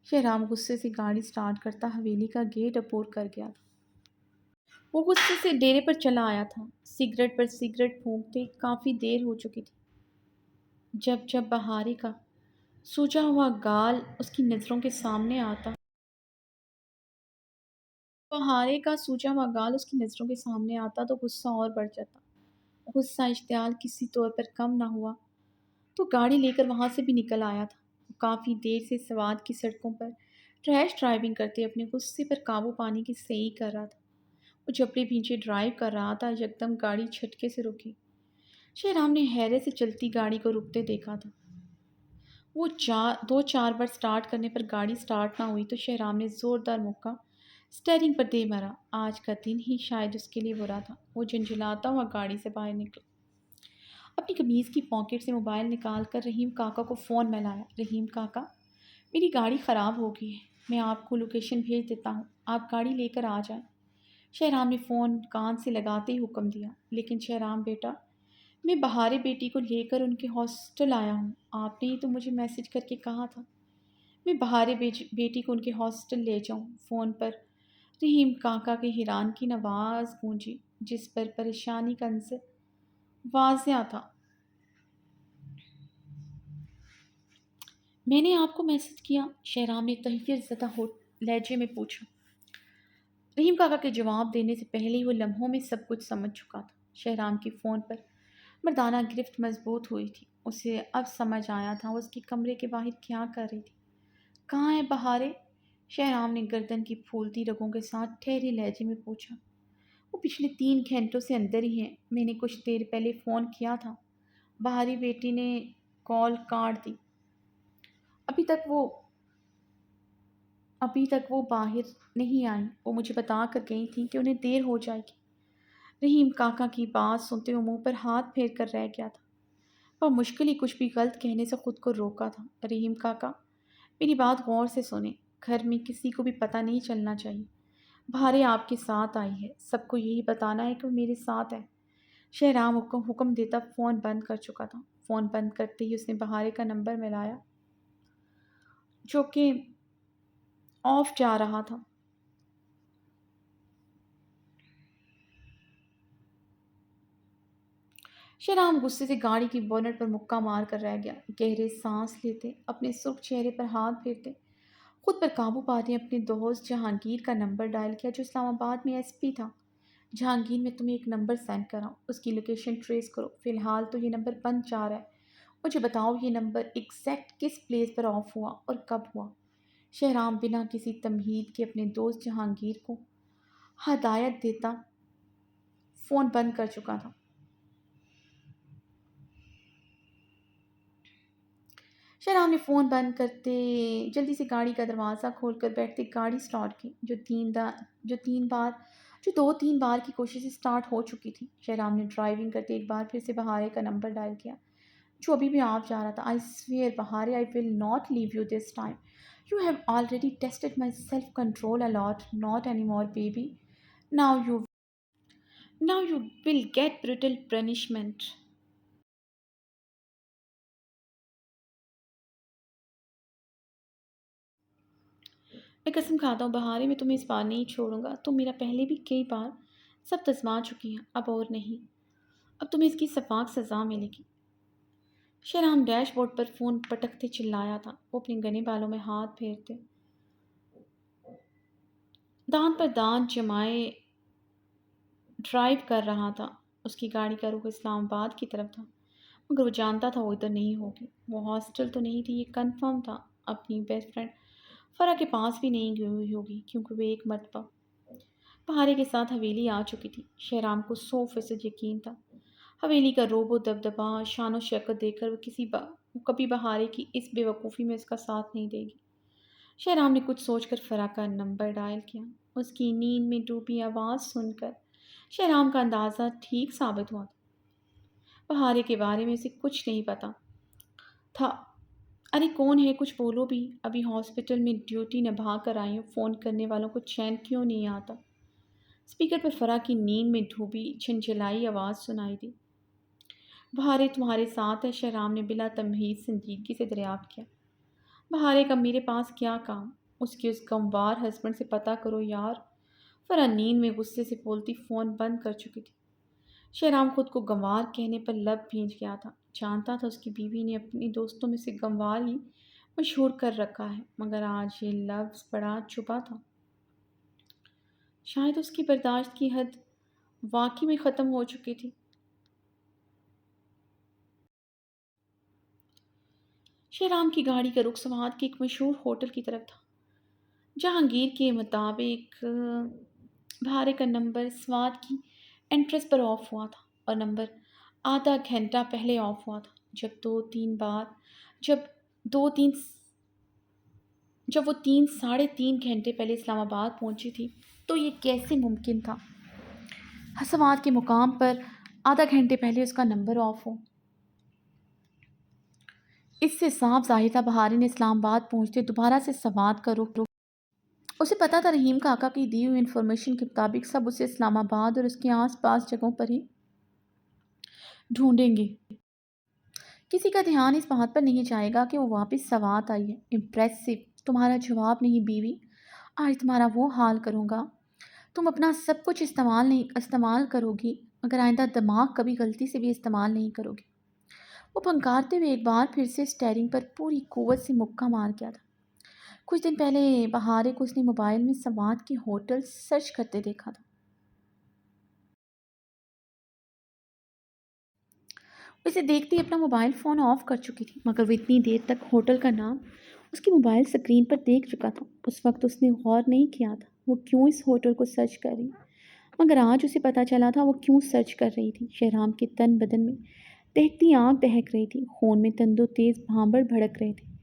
شہرام غصے سے گاڑی سٹارٹ کرتا حویلی کا گیٹ عبور کر گیا تھا۔ وہ غصے سے ڈیرے پر چلا آیا تھا۔ سگریٹ پر سگریٹ پھونکتے کافی دیر ہو چکی تھی جب جب بہارے کا سوجا ہوا گال اس کی نظروں کے سامنے آتا تو غصہ اور بڑھ جاتا۔ غصہ اشتعال کسی طور پر کم نہ ہوا تو گاڑی لے کر وہاں سے بھی نکل آیا تھا۔ وہ کافی دیر سے سوات کی سڑکوں پر ریش ڈرائیونگ کرتے اپنے غصے پر قابو پانے کی سعی کر رہا تھا۔ وہ جبڑے پیچھے ڈرائیو کر رہا تھا، یکدم گاڑی جھٹکے سے رکی۔ شہرام نے حیرت سے چلتی گاڑی کو رکتے دیکھا تھا۔ وہ دو چار بار سٹارٹ کرنے پر گاڑی سٹارٹ نہ ہوئی تو شہرام نے زوردار مکہ سٹیئرنگ پر دے مارا۔ آج کا دن ہی شاید اس کے لیے برا تھا۔ وہ جھنجھلاتا ہوا گاڑی سے باہر نکلا۔ اپنی قمیض کی پاکٹ سے موبائل نکال کر رحیم کاکا کو فون ملایا۔ رحیم کاکا، میری گاڑی خراب ہو گئی ہے، میں آپ کو لوکیشن بھیج دیتا ہوں، آپ گاڑی لے کر آ جائیں۔ شہرام نے فون کان سے لگاتے ہی حکم دیا۔ لیکن شہرام بیٹا، میں بہارے بیٹی کو لے کر ان کے ہاسٹل آیا ہوں، آپ نے ہی تو مجھے میسج کر کے کہا تھا میں بہارے بیٹی کو ان کے ہاسٹل لے جاؤں۔ فون پر رحیم کاکا کے حیران کی آواز گونجی جس پر پریشانی کا عنصر واضح تھا۔ میں نے آپ کو میسج کیا؟ شہرام نے تحیر زدہ لہجے میں پوچھا۔ رحیم کاکا کے جواب دینے سے پہلے ہی وہ لمحوں میں سب کچھ سمجھ چکا تھا۔ شہرام کی فون پر مردانہ گرفت مضبوط ہوئی تھی۔ اسے اب سمجھ آیا تھا وہ اس کے کمرے کے باہر کیا کر رہی تھی۔ کہاں ہے بہارے؟ شہرام نے گردن کی پھولتی رگوں کے ساتھ ٹھہرے لہجے میں پوچھا۔ وہ پچھلے 3 گھنٹوں سے اندر ہی ہیں، میں نے کچھ دیر پہلے فون کیا تھا، بہاری بیٹی نے کال کاٹ دی، ابھی تک وہ باہر نہیں آئی، وہ مجھے بتا کر گئی تھی کہ انہیں دیر ہو جائے گی۔ رحیم کاکا کی بات سنتے ہوئے منہ پر ہاتھ پھیر کر رہ گیا تھا۔ وہ مشکل ہی کچھ بھی غلط کہنے سے خود کو روکا تھا۔ رحیم کاکا، میری بات غور سے سنیں، گھر میں کسی کو بھی پتہ نہیں چلنا چاہیے بہارے آپ کے ساتھ آئی ہے، سب کو یہی بتانا ہے کہ وہ میرے ساتھ ہے۔ شہرام حکم دیتا فون بند کر چکا تھا۔ فون بند کرتے ہی اس نے بہارے کا نمبر ملایا جو کہ آف جا رہا تھا۔ شہرام غصے سے گاڑی کی بونٹ پر مکہ مار کر رہ گیا۔ گہرے سانس لیتے، اپنے سرخ چہرے پر ہاتھ پھیرتے، خود پر قابو پاتے اپنے دوست جہانگیر کا نمبر ڈائل کیا جو اسلام آباد میں ایس پی تھا۔ جہانگیر، میں تمہیں ایک نمبر سینڈ کر رہا ہوں، اس کی لوکیشن ٹریس کرو، فی الحال تو یہ نمبر بند جا رہا ہے، مجھے بتاؤ یہ نمبر ایگزیکٹ کس پلیس پر آف ہوا اور کب ہوا۔ شہرام بنا کسی تمہید کے اپنے دوست جہانگیر کو ہدایت دیتا فون بند کر چکا تھا۔ شہرام نے فون بند کرتے جلدی سے گاڑی کا دروازہ کھول کر بیٹھتے گاڑی سٹارٹ کی جو دو تین بار کی کوشش سے سٹارٹ ہو چکی تھی۔ شہرام نے ڈرائیونگ کرتے ایک بار پھر سے بہارے کا نمبر ڈائل کیا جو ابھی بھی آپ جا رہا تھا۔ I swear Bahare, I will not leave you this time. You have already tested my self-control a lot. Not anymore, baby. Now you will get brutal punishment. میں قسم کھاتا ہوں بہارے، میں تمہیں اس بار نہیں چھوڑوں گا، تم میرا پہلے بھی کئی بار سب تزما چکی ہیں، اب اور نہیں، اب تمہیں اس کی سفاک سزا ملے گی۔ شہرام ڈیش بورڈ پر فون پٹکتے چلایا تھا، وہ اپنے گنے بالوں میں ہاتھ پھیرتے دانت پر دانت جمائے ڈرائیو کر رہا تھا۔ اس کی گاڑی کا رخ اسلام آباد کی طرف تھا، مگر وہ جانتا تھا وہ ادھر نہیں ہوگی۔ وہ ہاسٹل تو نہیں تھی، یہ کنفرم تھا۔ اپنی بیسٹ فرینڈ فرح کے پاس بھی نہیں گئی ہوئی ہوگی، کیونکہ وہ ایک مرتبہ بہارے کے ساتھ حویلی آ چکی تھی۔ شہرام کو 100% یقین تھا حویلی کا روب و دبدبا، شان و شوکت دیکھ کر وہ کبھی بہارے کی اس بے وقوفی میں اس کا ساتھ نہیں دے گی۔ شہرام نے کچھ سوچ کر فرح کا نمبر ڈائل کیا۔ اس کی نیند میں ڈوبی آواز سن کر شہرام کا اندازہ ٹھیک ثابت ہوا تھا۔ بہارے کے بارے میں اسے کچھ نہیں پتا تھا۔ ارے کون ہے؟ کچھ بولو بھی، ابھی ہاسپٹل میں ڈیوٹی نبھا کر آئی ہوں، فون کرنے والوں کو چین کیوں نہیں آتا؟ اسپیکر پر فرح کی نیند میں ڈوبی جھنجھلائی آواز سنائی دی۔ بہارے تمہارے ساتھ ہے، شہرام نے بلا تمہید سنجیدگی سے دریافت کیا۔ بہارے کا میرے پاس کیا کام؟ اس کے اس گموار ہسبینڈ سے پتہ کرو یار۔ فرح نیند میں غصے سے بولتی فون بند کر چکی تھی۔ شہرام خود کو گنوار کہنے پر لب بھیج گیا تھا۔ جانتا تھا اس کی بیوی نے اپنی دوستوں میں سے گنوار ہی مشہور کر رکھا ہے، مگر آج یہ لفظ بڑا چھپا تھا۔ شاید اس کی برداشت کی حد واقعی میں ختم ہو چکی تھی۔ شہرام کی گاڑی کا رخ سوات کے ایک مشہور ہوٹل کی طرف تھا۔ جہانگیر کے مطابق بہارے کا نمبر سوات کی انٹریس پر آف ہوا تھا اور نمبر آدھا گھنٹہ پہلے آف ہوا تھا۔ جب دو تین جب وہ 3 ساڑھے 3 گھنٹے پہلے اسلام آباد پہنچی تھی تو یہ کیسے ممکن تھا سوات کے مقام پر آدھا گھنٹے پہلے اس کا نمبر آف ہو؟ اس سے صاف ظاہر تھا بہارے نے اسلام آباد پہنچتے دوبارہ سے سوات کا رخ اسے پتا تھا رحیم کاکا کی دی ہوئی انفارمیشن کے مطابق سب اسے اسلام آباد اور اس کے آس پاس جگہوں پر ہی ڈھونڈیں گے۔ کسی کا دھیان اس بات پر نہیں جائے گا کہ وہ واپس سوات آئی ہے۔ امپریسو، تمہارا جواب نہیں بیوی، آج تمہارا وہ حال کروں گا، تم اپنا سب کچھ استعمال کرو گی مگر آئندہ دماغ کبھی غلطی سے بھی استعمال نہیں کرو گی۔ وہ پھنکارتے ہوئے ایک بار پھر سے اسٹیئرنگ پر پوری قوت سے مکہ مار گیا تھا۔ کچھ دن پہلے بہارے کو اس نے موبائل میں سوات کے ہوٹل سرچ کرتے دیکھا تھا۔ اسے دیکھتے ہی اپنا موبائل فون آف کر چکی تھی، مگر وہ اتنی دیر تک ہوٹل کا نام اس کی موبائل سکرین پر دیکھ چکا تھا۔ اس وقت اس نے غور نہیں کیا تھا وہ کیوں اس ہوٹل کو سرچ کر رہی، مگر آج اسے پتہ چلا تھا وہ کیوں سرچ کر رہی تھی۔ شہرام کے تن بدن میں دہکتی آگ دہک رہی تھی، خون میں تندو تیز بھانبڑ بھڑک رہے تھے۔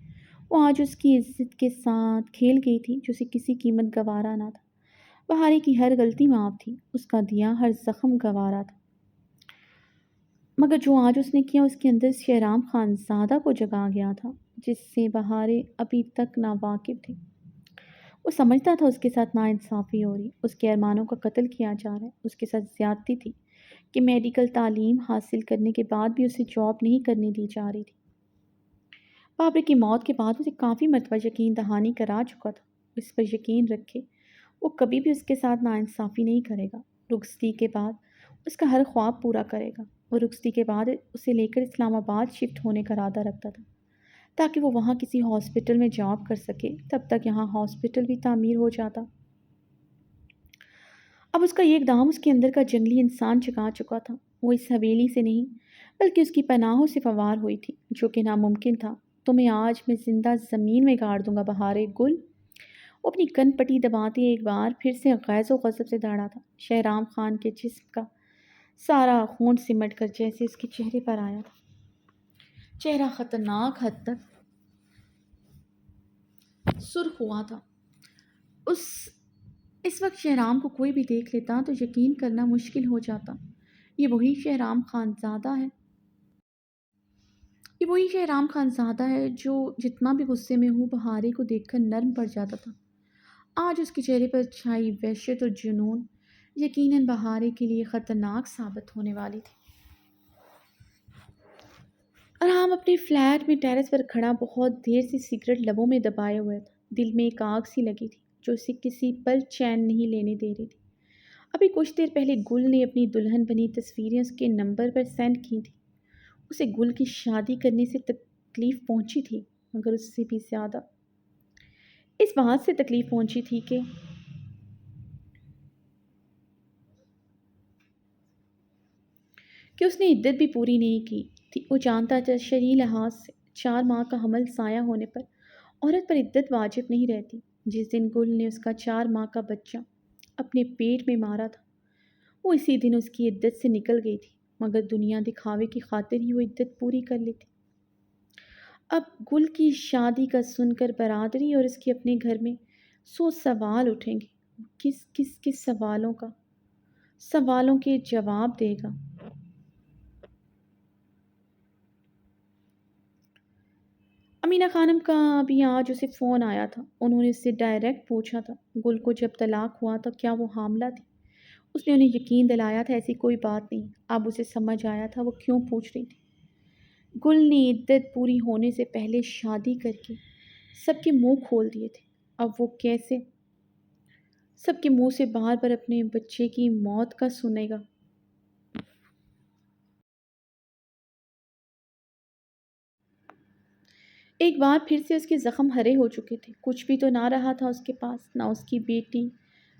وہ آج اس کی عزت کے ساتھ کھیل گئی تھی جو اسے کسی قیمت گوارا نہ تھا۔ بہارے کی ہر غلطی معاف تھی، اس کا دیا ہر زخم گوارا تھا، مگر جو آج اس نے کیا اس کے اندر شہرام خان زادہ کو جگا گیا تھا جس سے بہارے ابھی تک نا واقف تھی۔ وہ سمجھتا تھا اس کے ساتھ ناانصافی ہو رہی، اس کے ارمانوں کا قتل کیا جا رہا ہے، اس کے ساتھ زیادتی تھی کہ میڈیکل تعلیم حاصل کرنے کے بعد بھی اسے جاب نہیں کرنے دی جا رہی تھی۔ بابر کی موت کے بعد اسے کافی مرتبہ یقین دہانی کرا چکا تھا، اس پر یقین رکھے وہ کبھی بھی اس کے ساتھ ناانصافی نہیں کرے گا۔ رخصتی کے بعد اس کا ہر خواب پورا کرے گا۔ وہ رخصتی کے بعد اسے لے کر اسلام آباد شفٹ ہونے کا ارادہ رکھتا تھا تاکہ وہ وہاں کسی ہاسپٹل میں جاب کر سکے، تب تک یہاں ہاسپٹل بھی تعمیر ہو جاتا۔ اب اس کا یہ اقدام اس کے اندر کا جنگلی انسان جگا چکا تھا۔ وہ اس حویلی سے نہیں بلکہ اس کی پناہوں سے فوار ہوئی تھی، جو کہ ناممکن تھا۔ تمہیں آج میں زندہ زمین میں گاڑ دوں گا بہارے گل۔ وہ اپنی کن پٹی دباتے ایک بار پھر سے غیظ و غضب سے داڑا تھا۔ شہرام خان کے جسم کا سارا خون سمٹ کر جیسے اس کے چہرے پر آیا تھا۔ چہرہ خطرناک حد تک سرخ ہوا تھا۔ اس وقت شہرام کو کوئی بھی دیکھ لیتا تو یقین کرنا مشکل ہو جاتا یہ وہی شہرام خان زادہ ہے جو جتنا بھی غصے میں ہو بہارے کو دیکھ کر نرم پڑ جاتا تھا۔ آج اس کے چہرے پر چھائی وحشت اور جنون یقیناً بہارے کے لیے خطرناک ثابت ہونے والی تھی۔ ارحام اپنے فلیٹ میں ٹیرس پر کھڑا بہت دیر سے سگریٹ لبوں میں دبائے ہوئے تھا۔ دل میں ایک آگ سی لگی تھی، جو اسے کسی پل چین نہیں لینے دے رہی تھی۔ ابھی کچھ دیر پہلے گل نے اپنی دلہن بنی تصویریں اس کے نمبر پر سینڈ کی تھیں۔ اسے گل کی شادی کرنے سے تکلیف پہنچی تھی، مگر اس سے بھی زیادہ اس بات سے تکلیف پہنچی تھی کہ اس نے عدت بھی پوری نہیں کی تھی۔ وہ جانتا تھا شرعی لحاظ سے 4 ماہ کا حمل ضائع ہونے پر عورت پر عدت واجب نہیں رہتی۔ جس دن گل نے اس کا 4 ماہ کا بچہ اپنے پیٹ میں مارا تھا، وہ اسی دن اس کی عدت سے نکل گئی تھی، مگر دنیا دکھاوے کی خاطر ہی وہ عدت پوری کر لیتی۔ اب گل کی شادی کا سن کر برادری اور اس کے اپنے گھر میں 100 سوال اٹھیں گے۔ کس سوالوں کے جواب دے گا؟ امینہ خانم کا بھی آج اسے فون آیا تھا۔ انہوں نے اس سے ڈائریکٹ پوچھا تھا گل کو جب طلاق ہوا تھا کیا وہ حاملہ تھی۔ اس نے انہیں یقین دلایا تھا ایسی کوئی بات نہیں۔ اب اسے سمجھ آیا تھا وہ کیوں پوچھ رہی تھی۔ گل نے عدت پوری ہونے سے پہلے شادی کر کے سب کے منہ کھول دیے تھے۔ اب وہ کیسے سب کے منہ سے بار بار اپنے بچے کی موت کا سنے گا؟ ایک بار پھر سے اس کے زخم ہرے ہو چکے تھے۔ کچھ بھی تو نہ رہا تھا اس کے پاس، نہ اس کی بیٹی،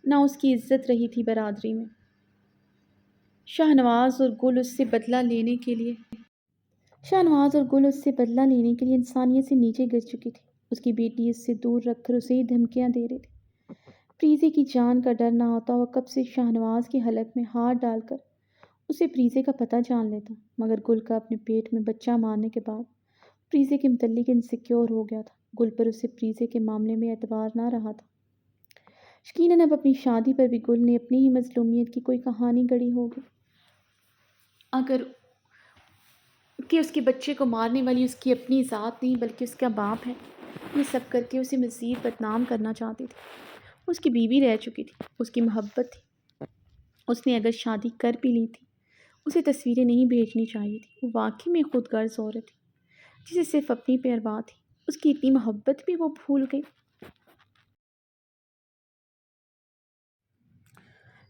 نہ اس کی عزت رہی تھی برادری میں۔ شاہنواز اور گل اس سے بدلہ لینے کے لیے انسانیت سے نیچے گر چکی تھی۔ اس کی بیٹی اس سے دور رکھ کر اسے ہی دھمکیاں دے رہی تھی۔ پریزے کی جان کا ڈر نہ ہوتا وہ کب سے شاہنواز کی حلق میں ہاتھ ڈال کر اسے پریزے کا پتہ جان لیتا، مگر گل کا اپنے پیٹ میں بچہ مارنے کے بعد پریزے کے متعلق انسیکیور ہو گیا تھا۔ گل پر اسے پریزے کے معاملے میں اعتبار نہ رہا تھا۔ یقیناً اب اپنی شادی پر بھی گل نے اپنی ہی مظلومیت کی کوئی کہانی گڑھی ہوگی، اگر کہ اس کے بچے کو مارنے والی اس کی اپنی ذات نہیں بلکہ اس کا باپ ہے۔ یہ سب کر کے اسے مزید بدنام کرنا چاہتی تھی۔ اس کی بیوی رہ چکی تھی، اس کی محبت تھی۔ اس نے اگر شادی کر بھی لی تھی اسے تصویریں نہیں بھیجنی چاہیے تھی۔ وہ واقعی میں خود غرض عورت تھی جسے صرف اپنی پرواہ تھی۔ اس کی اتنی محبت بھی وہ بھول گئی۔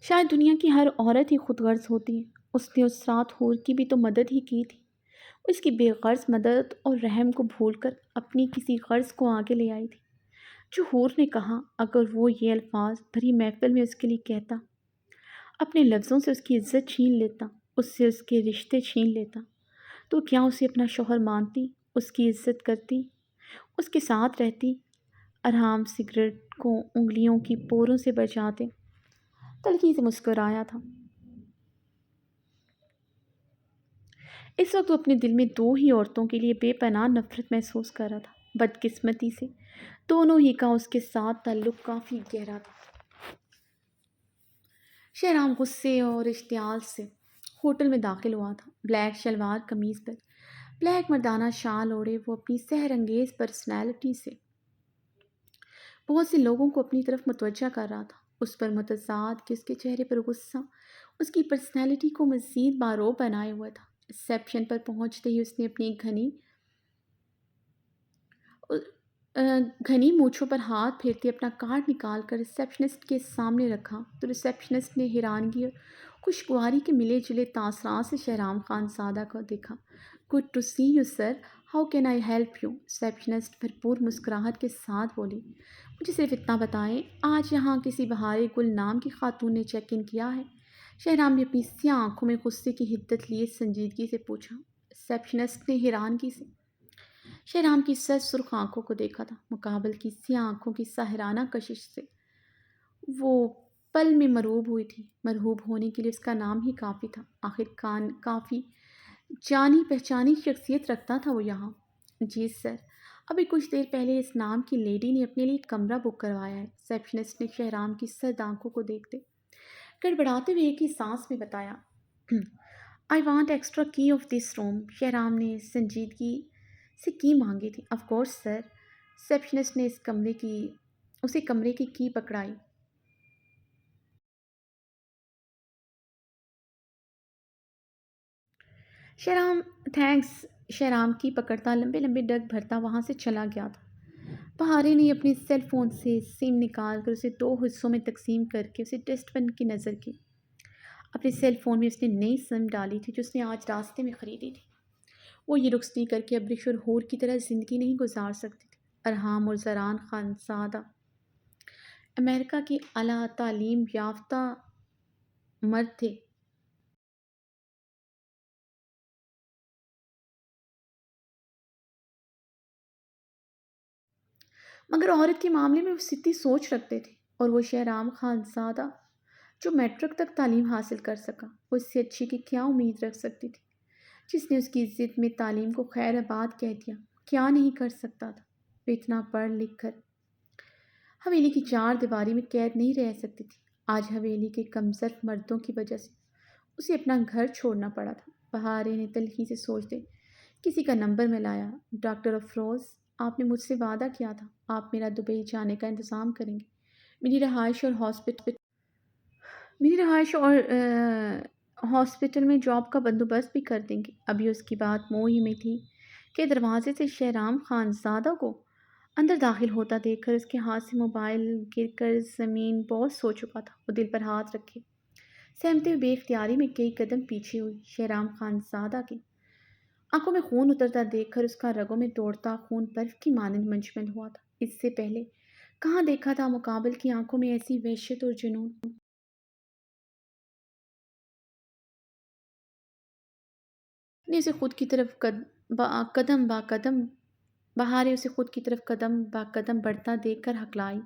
شاید دنیا کی ہر عورت ہی خود غرض ہوتی ہے۔ اس نے اس رات حور کی بھی تو مدد ہی کی تھی۔ اس کی بے غرض مدد اور رحم کو بھول کر اپنی کسی غرض کو آگے لے آئی تھی۔ جو حور نے کہا اگر وہ یہ الفاظ بھری محفل میں اس کے لیے کہتا، اپنے لفظوں سے اس کی عزت چھین لیتا، اس سے اس کے رشتے چھین لیتا، تو کیا اسے اپنا شوہر مانتی، اس کی عزت کرتی، اس کے ساتھ رہتی؟ ارحام سگریٹ کو انگلیوں کی پوروں سے بچاتے تلخی سے مسکرایا تھا۔ اس وقت وہ اپنے دل میں 2 ہی عورتوں کے لیے بے پناہ نفرت محسوس کر رہا تھا۔ بدقسمتی سے دونوں ہی کا اس کے ساتھ تعلق کافی گہرا تھا۔ شہرام غصے اور اشتعال سے ہوٹل میں داخل ہوا تھا۔ بلیک شلوار قمیض پر بلیک مردانہ شال اوڑھے وہ اپنی سحر انگیز پرسنالٹی سے بہت سے لوگوں کو اپنی طرف متوجہ کر رہا تھا۔ اس پر متضاد کہ اس کے چہرے پر غصہ اس کی پرسنالٹی کو مزید بارو بنائے ہوئے تھا۔ ریسیپشن پر پہنچتے ہی اس نے اپنی گھنی مونچھوں پر ہاتھ پھیرتے اپنا کارڈ نکال کر ریسیپشنسٹ کے سامنے رکھا تو ریسیپشنسٹ نے حیرانگی اور خوشگواری کے ملے جلے تاثرات سے شہرام خان زادہ کو دیکھا۔ Good to see you sir, how can I help you? Receptionist بھرپور مسکراہٹ کے ساتھ بولی۔ مجھے صرف اتنا بتائیں، آج یہاں کسی بہار گل نام کی خاتون نے چیک ان کیا ہے؟ شہرام نے اپنی سیاہ آنکھوں میں غصے کی حدت لیے سنجیدگی سے پوچھا۔ ریسیپشنسٹ نے حیرانگی سے شہرام کی سرخ آنکھوں کو دیکھا تھا۔ مقابل کی سیاہ آنکھوں کی ساحرانہ کشش سے وہ پل میں مرعوب ہوئی تھی۔ مرعوب ہونے کے لیے اس کا نام ہی کافی تھا۔ آخر کافی جانی پہچانی شخصیت رکھتا تھا وہ یہاں۔ جی سر، ابھی کچھ دیر پہلے اس نام کی لیڈی نے اپنے لیے کمرہ بک کروایا ہے، ریسیپشنسٹ نے شہرام کی سرد آنکھوں کو دیکھتے گڑبڑاتے ہوئے ایک ہی سانس میں بتایا۔ آئی وانٹ ایکسٹرا کی آف دس روم۔ شہرام نے سنجیدگی سے کی مانگی تھی۔ Of course sir. ریسیپشنسٹ نے اسے کمرے کی کی پکڑائی۔ شہرام تھینکس۔ شہرام کی پکڑتا لمبے لمبے ڈگ بھرتا وہاں سے چلا گیا تھا۔ بہارے نے اپنے سیل فون سے سم نکال کر اسے دو حصوں میں تقسیم کر کے اسے ڈسٹ بن کی نظر کی۔ اپنے سیل فون میں اس نے نئی سم ڈالی تھی جو اس نے آج راستے میں خریدی تھی۔ وہ یہ رخصتی کر کے ابریش اور ہور کی طرح زندگی نہیں گزار سکتی تھی۔ ارحام اور زران خانزادہ امریکہ کے اعلیٰ تعلیم یافتہ مرد تھے، مگر عورت کے معاملے میں وہ ستی سوچ رکھتے تھے، اور وہ شہرام خانزادہ جو میٹرک تک تعلیم حاصل کر سکا، وہ اس سے اچھی کی کیا امید رکھ سکتی تھی؟ جس نے اس کی عزت میں تعلیم کو خیر آباد کہہ دیا، کیا نہیں کر سکتا تھا؟ وہ اتنا پڑھ لکھ کر حویلی کی چار دیواری میں قید نہیں رہ سکتی تھی۔ آج حویلی کے کمزرف مردوں کی وجہ سے اسے اپنا گھر چھوڑنا پڑا تھا۔ بہارے نے تلخی سے سوچتے کسی کا نمبر میں لایا۔ ڈاکٹر افروز، آپ نے مجھ سے وعدہ کیا تھا آپ میرا دبئی جانے کا انتظام کریں گے، میری رہائش اور ہاسپٹل میں جاب کا بندوبست بھی کر دیں گے۔ ابھی اس کی بات منہ ہی میں تھی کہ دروازے سے شہرام خانزادہ کو اندر داخل ہوتا دیکھ کر اس کے ہاتھ سے موبائل گر کر زمین بوس ہو چکا تھا۔ وہ دل پر ہاتھ رکھے سہمتے ہوئے بے اختیاری میں کئی قدم پیچھے ہوئی۔ شہرام خانزادہ کی آنکھوں میں خون اترتا دیکھ کر اس کا رگوں میں دوڑتا خون برف کی مانند منجمد ہوا تھا۔ اس سے پہلے کہاں دیکھا تھا مقابل کی آنکھوں میں ایسی وحشت اور جنون؟ نے اسے خود کی طرف قدم با قدم بہارے اسے خود کی طرف قدم با قدم بڑھتا دیکھ کر ہکلائی۔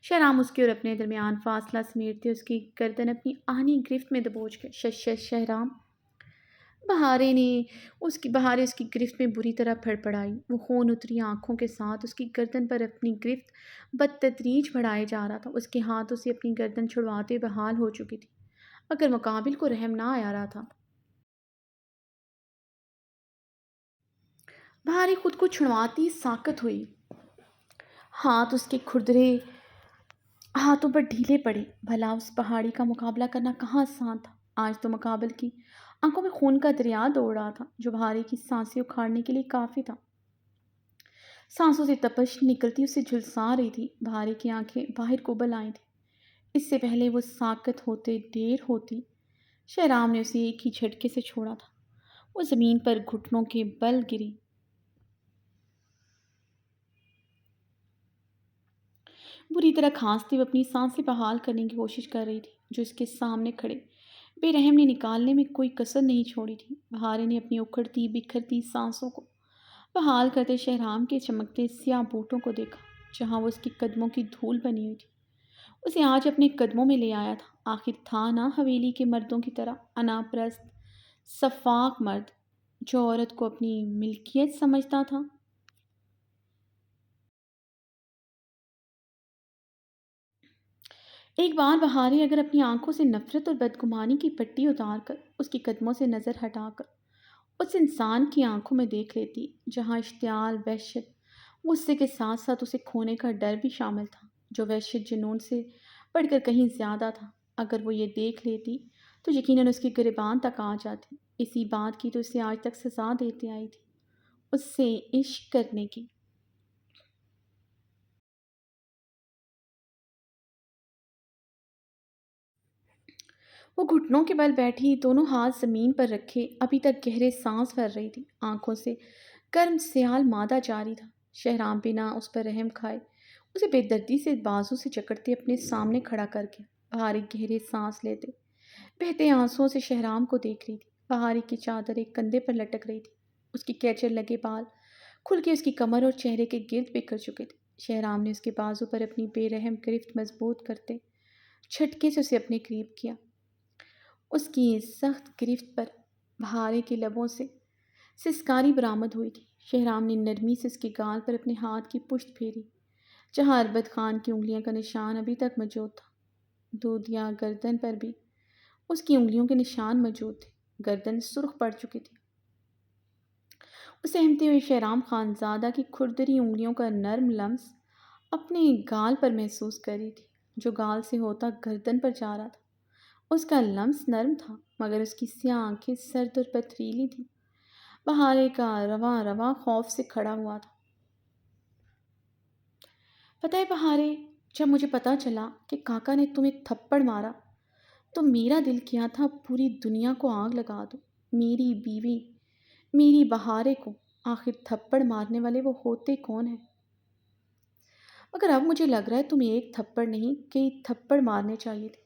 شہرام اس کے اور اپنے درمیان فاصلہ سمیٹتے اس کی گردن اپنی آہنی گرفت میں دبوچ گئے۔ شش شش شہرام! بہارے اس کی گرفت میں بری طرح پھڑ پڑائی۔ وہ خون اتری آنکھوں کے ساتھ اس کی گردن پر اپنی گرفت بدتدریج بڑھائے جا رہا تھا۔ اس کے ہاتھ اسے اپنی گردن چھڑواتے ہوئے بحال ہو چکی تھی، مگر مقابل کو رحم نہ آ رہا تھا۔ بہارے خود کو چھڑواتی ساکت ہوئی، ہاتھ اس کے کھردرے ہاتھوں پر ڈھیلے پڑے۔ بھلا اس پہاڑی کا مقابلہ کرنا کہاں آسان تھا؟ آج تو مقابل کی آنکھوں میں خون کا دریا دوڑ رہا تھا جو بہارے کی سانسیں اکھاڑنے کے لیے کافی تھا۔ سانسوں سے تپش نکلتی اسے جھلسا رہی تھی۔ بہارے کی آنکھیں باہر کو ابل آئی تھیں۔ اس سے پہلے وہ ساکت ہوتے دیر ہوتی، شہرام نے اسے ایک ہی جھٹکے سے چھوڑا تھا۔ وہ زمین پر گھٹنوں کے بل گری، بری طرح کھانستی ہوئے اپنی سانسیں بحال کرنے کی کوشش کر رہی تھی جو اس کے سامنے کھڑے بے رحم نے نکالنے میں کوئی کسر نہیں چھوڑی تھی۔ بہارے نے اپنی اکھڑتی بکھرتی سانسوں کو بحال کرتے شہرام کے چمکتے سیاہ بوٹوں کو دیکھا جہاں وہ اس کے قدموں کی دھول بنی ہوئی تھی۔ اسے آج اپنے قدموں میں لے آیا تھا۔ آخر تھا نہ حویلی کے مردوں کی طرح انا پرست سفاک مرد جو عورت کو اپنی ملکیت سمجھتا تھا۔ ایک بار بہارے اگر اپنی آنکھوں سے نفرت اور بدگمانی کی پٹی اتار کر اس کی قدموں سے نظر ہٹا کر اس انسان کی آنکھوں میں دیکھ لیتی جہاں اشتعال، وحشت، غصے کے ساتھ ساتھ اسے کھونے کا ڈر بھی شامل تھا جو وحشت جنون سے بڑھ کر کہیں زیادہ تھا، اگر وہ یہ دیکھ لیتی تو یقیناً اس کے گریبان تک آ جاتی۔ اسی بات کی تو اسے آج تک سزا دیتے آئی تھی، اس سے عشق کرنے کی۔ وہ گھٹنوں کے بل بیٹھی، دونوں ہاتھ زمین پر رکھے ابھی تک گہرے سانس بھر رہی تھی۔ آنکھوں سے گرم سیال مادہ جاری تھا۔ شہرام بنا اس پر رحم کھائے اسے بے دردی سے بازو سے جکڑتے اپنے سامنے کھڑا کر کے بہاری گہرے سانس لیتے بہتے آنسوؤں سے شہرام کو دیکھ رہی تھی۔ بہاری کی چادر ایک کندھے پر لٹک رہی تھی، اس کی کیچر لگے بال کھل کے اس کی کمر اور چہرے کے گرد بکھر چکے تھے۔ شہرام نے اس کے بازو پر اپنی بے رحم گرفت مضبوط کرتے جھٹکے سے اسے اپنے قریب کیا۔ اس کی سخت گرفت پر بہارے کے لبوں سے سسکاری برآمد ہوئی تھی۔ شہرام نے نرمی سے اس کے گال پر اپنے ہاتھ کی پشت پھیری جہاں اربد خان کی انگلیاں کا نشان ابھی تک موجود تھا۔ دودیا گردن پر بھی اس کی انگلیوں کے نشان موجود تھے، گردن سرخ پڑ چکی تھی۔ وہ سہمتے ہوئے شہرام خانزادہ کی کھردری انگلیوں کا نرم لمس اپنے گال پر محسوس کر رہی تھی جو گال سے ہوتا گردن پر جا رہا تھا۔ اس کا لمس نرم تھا مگر اس کی سیاہ آنکھیں سرد اور پتھریلی تھیں۔ بہارے کا رواں رواں خوف سے کھڑا ہوا تھا۔ پتہ ہے بہارے، جب مجھے پتہ چلا کہ کاکا نے تمہیں تھپڑ مارا تو میرا دل کیا تھا پوری دنیا کو آگ لگا دو، میری بیوی، میری بہارے کو۔ آخر تھپڑ مارنے والے وہ ہوتے کون ہیں؟ مگر اب مجھے لگ رہا ہے تمہیں ایک تھپڑ نہیں کئی تھپڑ مارنے چاہیے تھے۔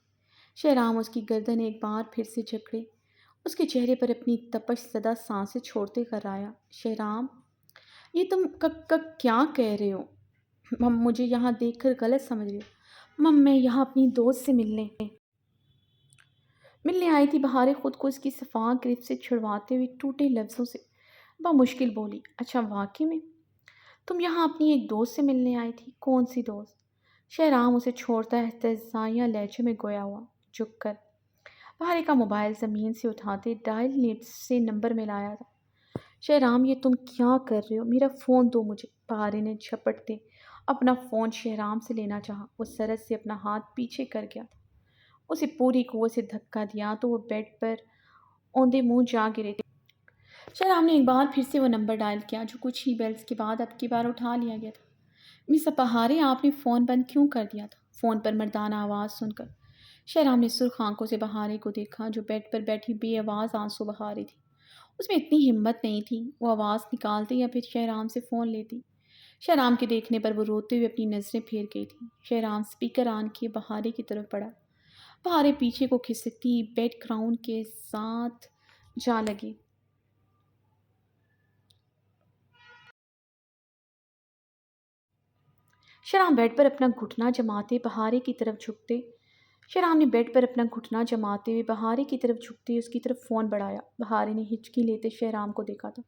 شہرام اس کی گردن ایک بار پھر سے جکڑے، اس کے چہرے پر اپنی تپش زدہ سانسیں چھوڑتے کر آیا، شہرام، یہ تم کیا کہہ رہے ہو؟ مجھے یہاں دیکھ کر غلط سمجھ رہے ہو؟ میں یہاں اپنی دوست سے ملنے آئی تھی۔ بہارے خود کو اس کی صفا گرفت سے چھڑواتے ہوئے ٹوٹے لفظوں سے بمشکل بولی، اچھا واقعی میں تم یہاں اپنی ایک دوست سے ملنے آئی تھی؟ کون سی دوست؟ شہرام اسے چھوڑتا احتجاجیہ لہجے میں گویا ہوا، جھک کر بہارے کا موبائل زمین سے اٹھاتے ڈائل نیٹ سے نمبر ملایا تھا۔ شہرام، یہ تم کیا کر رہے ہو؟ میرا فون دو مجھے۔ بہارے نے جھپٹتے اپنا فون شہرام سے لینا چاہا، وہ سرس سے اپنا ہاتھ پیچھے کر گیا تھا، اسے پوری قوت سے دھکا دیا تو وہ بیڈ پر اوندے منہ جا گرے تھے۔ شہرام نے ایک بار پھر سے وہ نمبر ڈائل کیا جو کچھ ہی بیلز کے بعد اب کی بار اٹھا لیا گیا تھا۔ مس بہارے، آپ نے فون بند کیوں کر دیا تھا؟ فون پر مردانہ آواز سن کر شہرام نے سرخ آنکھوں سے بہارے کو دیکھا جو بیڈ پر بیٹھی بے آواز آنسو بہا رہی تھی۔ اس میں اتنی ہمت نہیں تھی وہ آواز نکالتی یا پھر شہرام سے فون لیتی۔ شہرام کے دیکھنے پر وہ روتے ہوئے اپنی نظریں پھیر گئی تھی۔ شہرام سپیکر آن کیے بہارے کی طرف بڑھا، بہارے پیچھے کو کھسکتی بیڈ گراؤنڈ کے ساتھ جا لگی۔ شہرام بیڈ پر اپنا گھٹنا جماتے بہارے کی طرف جھکتے شہرام نے بیڈ پر اپنا گھٹنا جماتے ہوئے بہارے کی طرف جھکتے اس کی طرف فون بڑھایا۔ بہارے نے ہچکی لیتے شہرام کو دیکھا تھا۔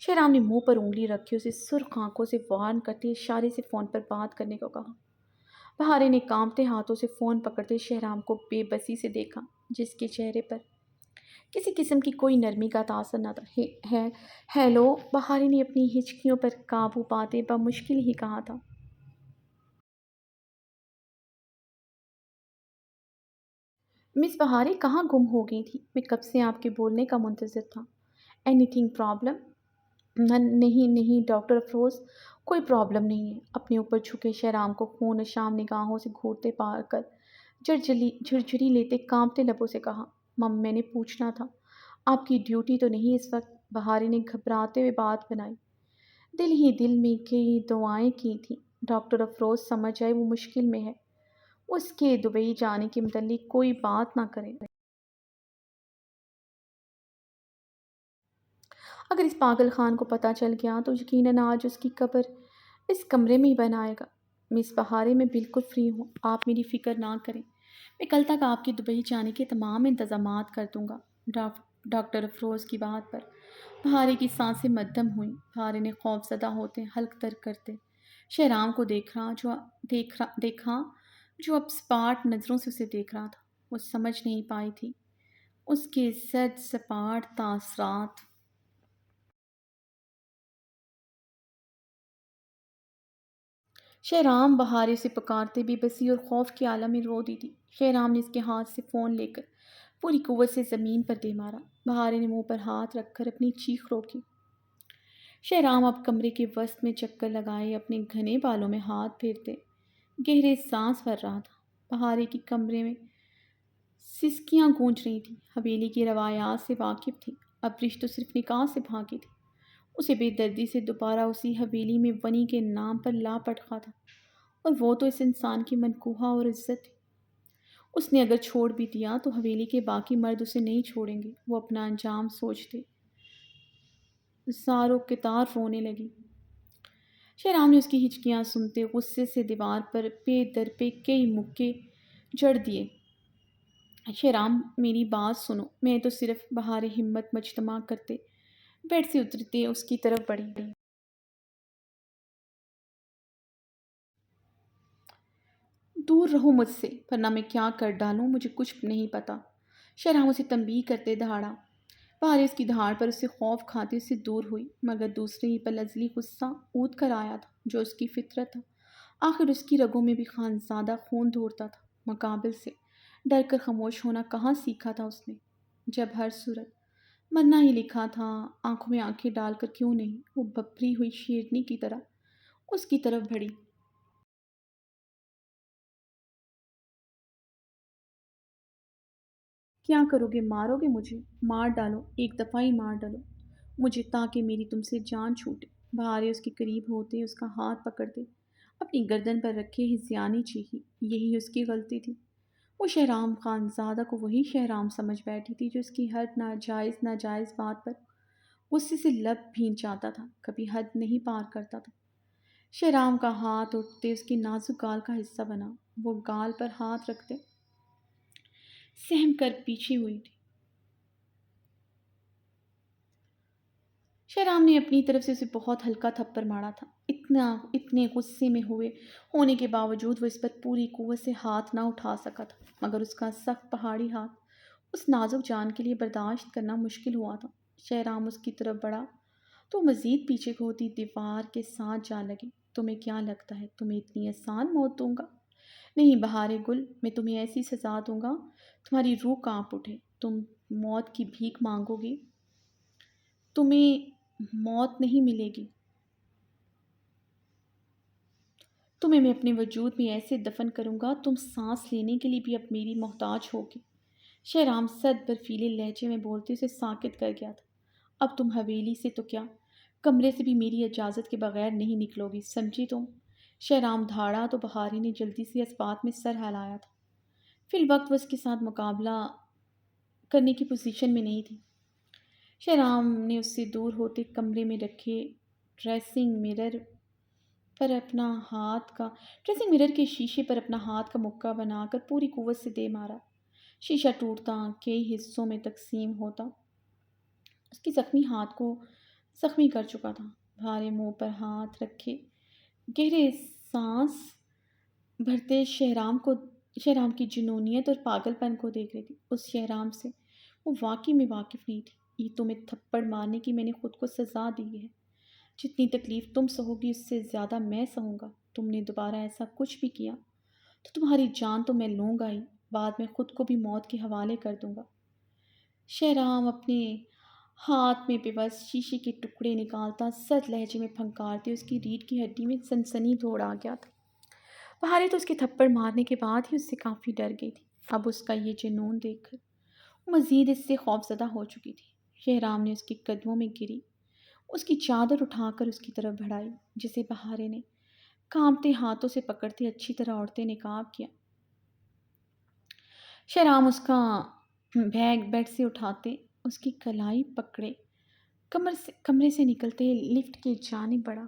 شہرام نے منہ پر انگلی رکھی اسے سرخ آنکھوں سے وارن کرتے اشارے سے فون پر بات کرنے کو کہا۔ بہارے نے کانپتے ہاتھوں سے فون پکڑتے شہرام کو بے بسی سے دیکھا، جس کے چہرے پر کسی قسم کی کوئی نرمی کا تاثر نہ تھا۔ ہیلو، بہارے نے اپنی ہچکیوں پر قابو پاتے بمشکل ہی کہا تھا۔ مس بہارے کہاں گم ہو گئی تھی؟ میں کب سے آپ کے بولنے کا منتظر تھا۔ Any thing problem? نہیں نہیں ڈاکٹر افروز، کوئی پرابلم نہیں ہے۔ اپنے اوپر جھکے شہرام کو خون شام نگاہوں سے گھورتے پار کر جھرجھری لیتے کانپتے لبوں سے کہا، میں نے پوچھنا تھا، آپ کی ڈیوٹی تو نہیں اس وقت؟ بہارے نے گھبراتے ہوئے بات بنائی، دل ہی دل میں کئی دعائیں کی تھیں ڈاکٹر افروز سمجھ آئے وہ مشکل میں ہے، اس کے دبئی جانے کے متعلق کوئی بات نہ کریں۔ اگر اس پاگل خان کو پتہ چل گیا تو یقیناً آج اس کی قبر اس کمرے میں ہی بنائے گا۔ مس بہارے، میں بالکل فری ہوں، آپ میری فکر نہ کریں، میں کل تک آپ کے دبئی جانے کے تمام انتظامات کر دوں گا۔ ڈاکٹر افروز کی بات پر بہارے کی سانسیں مدھم ہوئیں۔ بہارے نے خوف زدہ ہوتے حلق تر کرتے شہرام کو دیکھا جو اب سپاٹ نظروں سے اسے دیکھ رہا تھا۔ وہ سمجھ نہیں پائی تھی اس کے زد سپاٹ تاثرات۔ شہرام، بہارے سے پکارتے بے بسی اور خوف کے عالم میں رو دی تھی۔ شہرام نے اس کے ہاتھ سے فون لے کر پوری قوت سے زمین پر دے مارا۔ بہارے نے منہ پر ہاتھ رکھ کر اپنی چیخ روکی۔ شہرام اب کمرے کے وسط میں چکر لگائے اپنے گھنے بالوں میں ہاتھ پھیرتے گہرے سانس بھر رہا تھا۔ بہارے کی کمرے میں سسکیاں گونج رہی تھیں، حویلی کی روایات سے واقف تھی، اب رشتہ صرف نکاح سے بھاگی تھی۔ اسے بے دردی سے دوبارہ اسی حویلی میں ونی کے نام پر لا پٹخا تھا، اور وہ تو اس انسان کی منقوہ اور عزت تھی۔ اس نے اگر چھوڑ بھی دیا تو حویلی کے باقی مرد اسے نہیں چھوڑیں گے۔ وہ اپنا انجام سوچتے زار و کتار رونے لگی۔ شہرام نے اس کی ہچکیاں سنتے غصے سے دیوار پر پے در پہ کئی مکے جڑ دیے۔ شہرام، میری بات سنو، میں تو صرف بہارے ہمت مجتمع کرتے بیڈ سے اترتے اس کی طرف بڑھی۔ دور رہو مجھ سے ورنہ میں کیا کر ڈالوں مجھے کچھ نہیں پتا۔ شہرام اسے تنبیہ کرتے دہاڑا۔ بہارے اس کی دھاڑ پر اسے خوف کھاتے سے دور ہوئی، مگر دوسرے ہی پل ازلی غصہ اود کر آیا تھا جو اس کی فطرت تھا۔ آخر اس کی رگوں میں بھی خانزادہ خون دوڑتا تھا۔ مقابل سے ڈر کر خاموش ہونا کہاں سیکھا تھا اس نے؟ جب ہر صورت مرنا ہی لکھا تھا، آنکھوں میں آنکھیں ڈال کر کیوں نہیں؟ وہ بھری ہوئی شیرنی کی طرح اس کی طرف بڑھی۔ کیا کرو گے؟ مارو گے مجھے؟ مار ڈالو، ایک دفعہ ہی مار ڈالو مجھے تاکہ میری تم سے جان چھوٹے۔ بہارے اس کے قریب ہوتے اس کا ہاتھ پکڑتے اپنی گردن پر رکھے ہزیانی چیخی۔ یہی اس کی غلطی تھی۔ وہ شہرام خان زادہ کو وہی شہرام سمجھ بیٹھی تھی جو اس کی ہر ناجائز بات پر غصے سے لب بھین جاتا تھا، کبھی حد نہیں پار کرتا تھا۔ شہرام کا ہاتھ اٹھتے اس کی نازک گال کا حصہ بنا۔ وہ گال پر ہاتھ رکھتے سہم کر پیچھے ہوئی تھی۔ شہرام نے اپنی طرف سے اسے بہت ہلکا تھپڑ مارا تھا۔ اتنے غصے میں ہونے کے باوجود وہ اس پر پوری قوت سے ہاتھ نہ اٹھا سکا تھا، مگر اس کا سخت پہاڑی ہاتھ اس نازک جان کے لیے برداشت کرنا مشکل ہوا تھا۔ شہرام اس کی طرف بڑھا تو مزید پیچھے کھوتی دیوار کے ساتھ جا لگی۔ تمہیں کیا لگتا ہے تمہیں اتنی آسان موت دوں گا؟ نہیں بہارے گل، میں تمہیں ایسی سزا دوں گا تمہاری روح کانپ اٹھے۔ تم موت کی بھیک مانگو گی، تمہیں موت نہیں ملے گی، تمہیں میں اپنے وجود میں ایسے دفن کروں گا تم سانس لینے کے لیے بھی اب میری محتاج ہوگی۔ شہرام صد برفیلے لہجے میں بولتے اسے ساکت کر گیا تھا۔ اب تم حویلی سے تو کیا، کمرے سے بھی میری اجازت کے بغیر نہیں نکلو گی، سمجھی تم؟ شہرام دھاڑا تو بہاری نے جلدی سے اس بات میں سر ہلایا تھا۔ فی الوقت وہ اس کے ساتھ مقابلہ کرنے کی پوزیشن میں نہیں تھی۔ شہرام نے اس سے دور ہوتے کمرے میں رکھے ڈریسنگ مرر کے شیشے پر اپنا ہاتھ کا مکہ بنا کر پوری قوت سے دے مارا۔ شیشہ ٹوٹتا، کئی حصوں میں تقسیم ہوتا اس کے زخمی ہاتھ کو زخمی کر چکا تھا۔ بھارے منہ پر ہاتھ رکھے گہرے سانس بھرتے شہرام کی جنونیت اور پاگل پن کو دیکھ رہی تھی۔ اس شہرام سے وہ واقعی میں واقف نہیں تھی۔ یہ تمہیں تھپڑ مارنے کی میں نے خود کو سزا دی ہے۔ جتنی تکلیف تم سہو گی اس سے زیادہ میں سہوں گا۔ تم نے دوبارہ ایسا کچھ بھی کیا تو تمہاری جان تو میں لوں گا ہی، بعد میں خود کو بھی موت کے حوالے کر دوں گا۔ شہرام اپنے ہاتھ میں بس شیشے کے ٹکڑے نکالتا سخت لہجے میں پھنکارتے اس کی ریڑھ کی ہڈی میں سنسنی دوڑ آ گیا تھا۔ بہارے تو اس کے تھپڑ مارنے کے بعد ہی اس سے کافی ڈر گئی تھی۔ اب اس کا یہ جنون دیکھ کر وہ مزید اس سے خوفزدہ ہو چکی تھی۔ شہرام نے اس کے قدموں میں گری، اس کی چادر اٹھا کر اس کی طرف بڑھائی، جسے بہارے نے کانپتے ہاتھوں سے پکڑتے اچھی طرح عورتیں نقاب کیا۔ شہرام اس کا بیگ بیڈ سے اٹھاتے اس کی کلائی پکڑے کمرے سے نکلتے لفٹ کی جانب بڑھا۔